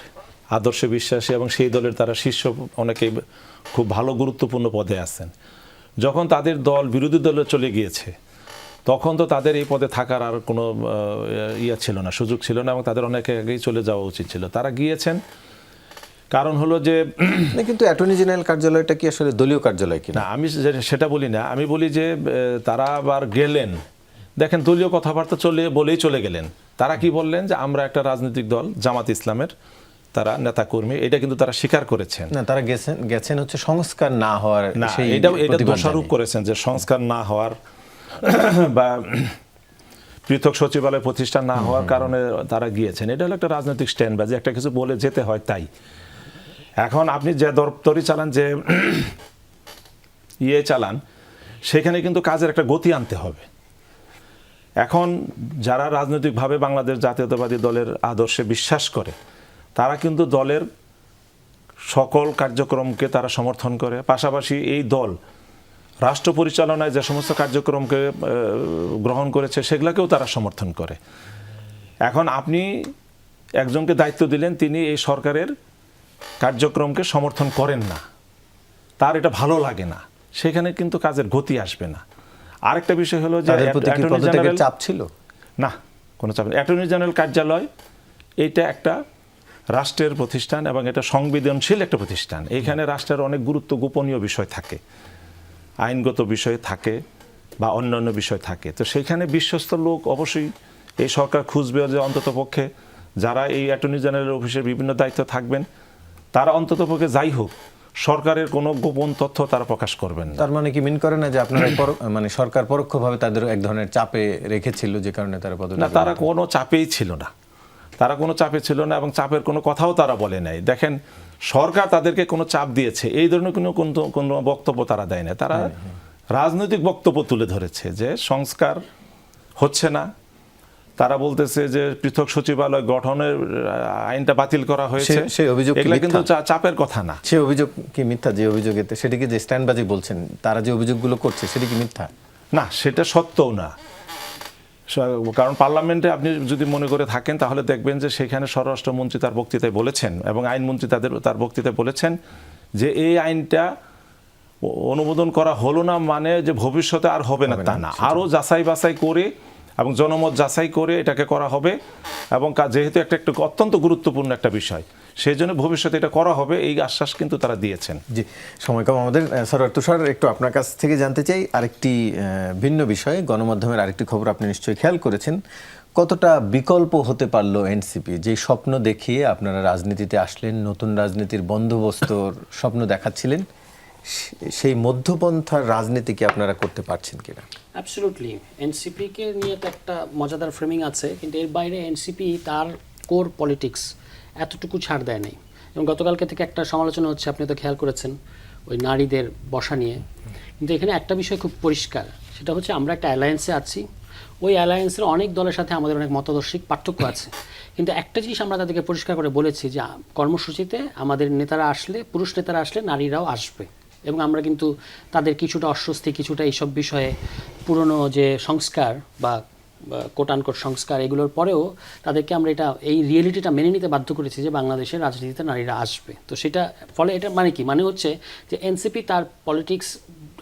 আদর্শে বিশ্বাসী এবং সেই দলের তারা শীর্ষ অনেকেই খুব ভালো গুরুত্বপূর্ণ পদে আছেন। যখন তাদের দল বিরোধী দলে চলে গিয়েছে তখন তো তাদের এই পদে থাকার আর কোনো ছিল না, সুযোগ ছিল না, এবং তাদের অনেকে আগেই চলে যাওয়া উচিত ছিল। তারা গিয়েছেন কারণ হলো যে কিন্তু অ্যাটর্নি জেনারেল কার্যালয়টা কি আসলে দলীয় কার্যালয় কিনা? না, আমি সেটা বলি না। আমি বলি যে তারা আবার গেলেন, দেখেন দলীয় কথাবার্তা বলেই চলে গেলেন। তারা কি বললেন যে আমরা একটা রাজনৈতিক দল জামাত ইসলামের তারা নেতাকর্মী, এটা কিন্তু তারা স্বীকার করেছেন। না, তারা গেছেন হচ্ছে সংস্কার না হওয়ার, না, এটা দোষারোপ করেছেন যে সংস্কার না হওয়ার বা পৃথক সচিবালয় প্রতিষ্ঠা না হওয়ার কারণে তারা গিয়েছেন। এটা হলো একটা রাজনৈতিক স্ট্যান্ড, বা যে একটা কিছু বলে যেতে হয় তাই। এখন আপনি যে দপ্তরি চালান, যে চালান, সেখানে কিন্তু কাজের একটা গতি আনতে হবে। এখন যারা রাজনৈতিকভাবে বাংলাদেশ জাতীয়তাবাদী দলের আদর্শে বিশ্বাস করে তারা কিন্তু দলের সকল কার্যক্রমকে তারা সমর্থন করে। পাশাপাশি এই দল রাষ্ট্র পরিচালনায় যে সমস্ত কার্যক্রমকে গ্রহণ করেছে সেগুলোকেও তারা সমর্থন করে। এখন আপনি একজনকে দায়িত্ব দিলেন, তিনি এই সরকারের কার্যক্রমকে সমর্থন করেন না, তার এটা ভালো লাগে না, সেখানে কিন্তু কাজের গতি আসবে না। আরেকটা বিষয় হলো যে চাপ ছিল না, কোনো চাপ নেই। অ্যাটর্নি জেনারেল কার্যালয় এইটা একটা রাষ্ট্রের প্রতিষ্ঠান এবং এটা সংবেদনশীল একটা প্রতিষ্ঠান। এইখানে রাষ্ট্রের অনেক গোপনীয় বিষয় থাকে, আইনগত বিষয় থাকে বা অন্যান্য বিষয় থাকে। তো সেইখানে বিশ্বস্ত লোক অবশ্যই এই সরকার খুঁজবে যে অন্ততপক্ষে যারা এই অ্যাটর্নি জেনারেল অফিসের বিভিন্ন দায়িত্ব থাকবেন তারা অন্ততপক্ষে যাই হোক সরকারের কোনো গোপন তথ্য তারা প্রকাশ করবেন না। তার মানে কি মিন করে না যে আপনারা মানে সরকার পরোক্ষভাবে তাদের এক ধরনের চাপে রেখেছিল, যে কারণে তারা পদত্যাগ? না, তারা কোনো চাপেই ছিল না, তারা কোনো চাপে ছিল না এবং চাপের কোনো কথাও তারা বলে নাই। দেখেন, সরকার তাদেরকে কোনো চাপ দিয়েছে এই ধরনের কোনো বক্তব্য তারা দেয় না। তারা রাজনৈতিক বক্তব্য তুলে ধরেছে যে সংস্কার হচ্ছে না। তারা বলতেছে যে পৃথক সচিবালয় গঠনের আইনটা বাতিল করা হয়েছে, সেই অভিযোগ কিন্তু চাপের কথা না। সে অভিযোগ কি মিথ্যা? যে অভিযোগেতে সেটিকে যে স্ট্যান্ডবাজি বলছেন, তারা যে অভিযোগগুলো করছে সেটা কি মিথ্যা? না, সেটা সত্যও না। কারণ পার্লামেন্টে আপনি যদি মনে করে থাকেন তাহলে দেখবেন যে সেখানে স্বরাষ্ট্রমন্ত্রী তার বক্তৃতায় বলেছেন এবং আইনমন্ত্রী তার বক্তৃতায় বলেছেন যে এই আইনটা অনুমোদন করা হলো না মানে যে ভবিষ্যতে আর হবে না তা না, আরও যাচাই বাছাই করে এবং জনমত যাচাই করে এটাকে করা হবে। এবং যেহেতু একটা অত্যন্ত গুরুত্বপূর্ণ একটা বিষয়, সেই জন্য ভবিষ্যতে এটা করা হবে, এই আশ্বাস কিন্তু তারা দিয়েছেন। জি, সময় কম আমাদের। সরওয়ার তুষার, একটু আপনার কাছ থেকে জানতে চাই আরেকটি ভিন্ন বিষয়। গণমাধ্যমের আরেকটি খবর আপনি নিশ্চয়ই খেয়াল করেছেন, কতটা বিকল্প হতে পারলো এনসিপি? যে স্বপ্ন দেখিয়ে আপনারা রাজনীতিতে আসলেন, নতুন রাজনীতির বন্দোবস্তর স্বপ্ন দেখাচ্ছিলেন, সেই মধ্যপন্থার রাজনীতি কি আপনারা করতে পারছেন কিনা? অ্যাবসলিউটলি। এনসিপিকে নিয়ে তো একটা মজাদার ফ্রেমিং আছে, কিন্তু এর বাইরে এনসিপি তার কোর পলিটিক্স এতটুকু ছাড় দেয় নাই। এবং গতকালকে থেকে একটা সমালোচনা হচ্ছে, আপনি তো খেয়াল করেছেন, ওই নারীদের বসা নিয়ে। কিন্তু এখানে একটা বিষয় খুব পরিষ্কার, সেটা হচ্ছে আমরা একটা অ্যালায়েন্সে আছি, ওই অ্যালায়েন্সের অনেক দলের সাথে আমাদের অনেক মতাদর্শিক পার্থক্য আছে, কিন্তু একটা জিনিস আমরা তাদেরকে পরিষ্কার করে বলেছি যে কর্মসূচিতে আমাদের নেতারা আসলে, পুরুষ নেতারা আসলে নারীরাও আসবে, এবং আমরা কিন্তু তাদের কিছুটা অস্বস্তি, কিছুটা এইসব বিষয়ে পুরনো যে সংস্কার বা কোট আনকোট সংস্কার এগুলোর পরেও তাদেরকে আমরা এই রিয়েলিটিটা মেনে নিতে বাধ্য করেছি যে বাংলাদেশের রাজনীতিতে নারীরা আসবে। তো সেটা ফলে এটা মানে কি, মানে হচ্ছে যে এনসিপি তার পলিটিক্স,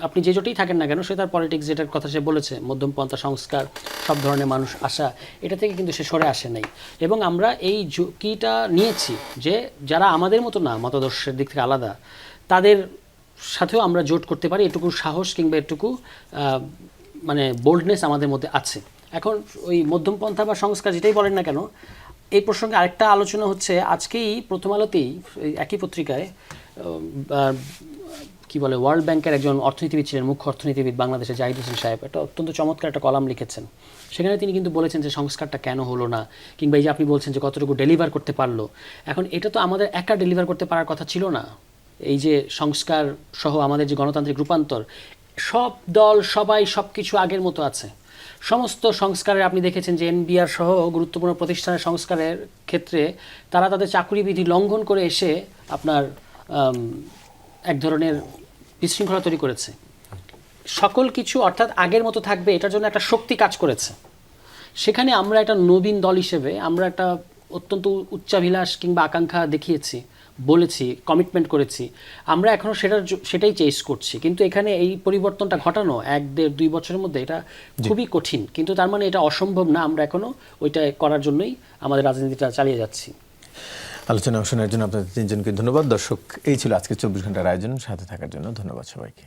আপনি যে জোটেই থাকেন না কেন, সে তার পলিটিক্স যেটার কথা সে বলেছে, মধ্যমপন্থা সংস্কার, সব ধরনের মানুষ আসা, এটা থেকে কিন্তু সে সরে আসে নাই। এবং আমরা এই ঝুঁকিটা নিয়েছি যে যারা আমাদের মতো না, মতাদর্শের দিক থেকে আলাদা, তাদের সাথেও আমরা জোট করতে পারি, এটুকু সাহস কিংবা এটুকু মানে বোল্ডনেস আমাদের মধ্যে আছে। এখন ওই মধ্যমপন্থা বা সংস্কার যেটাই বলেন না কেন, এই প্রসঙ্গে আরেকটা আলোচনা হচ্ছে আজকেই প্রথম আলোতেই একই পত্রিকায় কি বলে ওয়ার্ল্ড ব্যাংকের একজন অর্থনীতিবিদ ছিলেন, মুখ্য অর্থনীতিবিদ বাংলাদেশে, জাহিদ হোসেন সাহেব, একটা অত্যন্ত চমৎকার একটা কলাম লিখেছেন। সেখানে তিনি কিন্তু বলেছেন যে সংস্কারটা কেন হলো না, কিংবা এই যে আপনি বলছেন যে কতটুকু ডেলিভার করতে পারলো। এখন এটা তো আমাদের একা ডেলিভার করতে পারার কথা ছিল না। এই যে সংস্কার সহ আমাদের যে গণতান্ত্রিক রূপান্তর, সব দল সবাই সব কিছু আগের মতো আছে। সমস্ত সংস্কারের আপনি দেখেছেন যে এনবিআর সহ গুরুত্বপূর্ণ প্রতিষ্ঠানের সংস্কারের ক্ষেত্রে তারা তাদের চাকরি বিধি লঙ্ঘন করে এসে আপনার এক ধরনের বিশৃঙ্খলা তৈরি করেছে। সকল কিছু অর্থাৎ আগের মতো থাকবে, এটার জন্য একটা শক্তি কাজ করেছে। সেখানে আমরা একটা নবীন দল হিসেবে আমরা একটা অত্যন্ত উচ্চাভিলাষ কিংবা আকাঙ্ক্ষা দেখিয়েছি, বলেছি, কমিটমেন্ট করেছি, আমরা এখনও সেটাই চেস করছি। কিন্তু এখানে এই পরিবর্তনটা ঘটানো 1-1.5-2 বছরের মধ্যে এটা খুবই কঠিন, কিন্তু তার মানে এটা অসম্ভব না। আমরা এখনও ওইটা করার জন্যই আমাদের রাজনীতিটা চালিয়ে যাচ্ছি। আলোচনা শোনার জন্য আপনাদের তিনজনকে ধন্যবাদ। দর্শক, এই ছিল আজকে 24 ঘন্টার আয়োজন, সাথে থাকার জন্য ধন্যবাদ সবাইকে।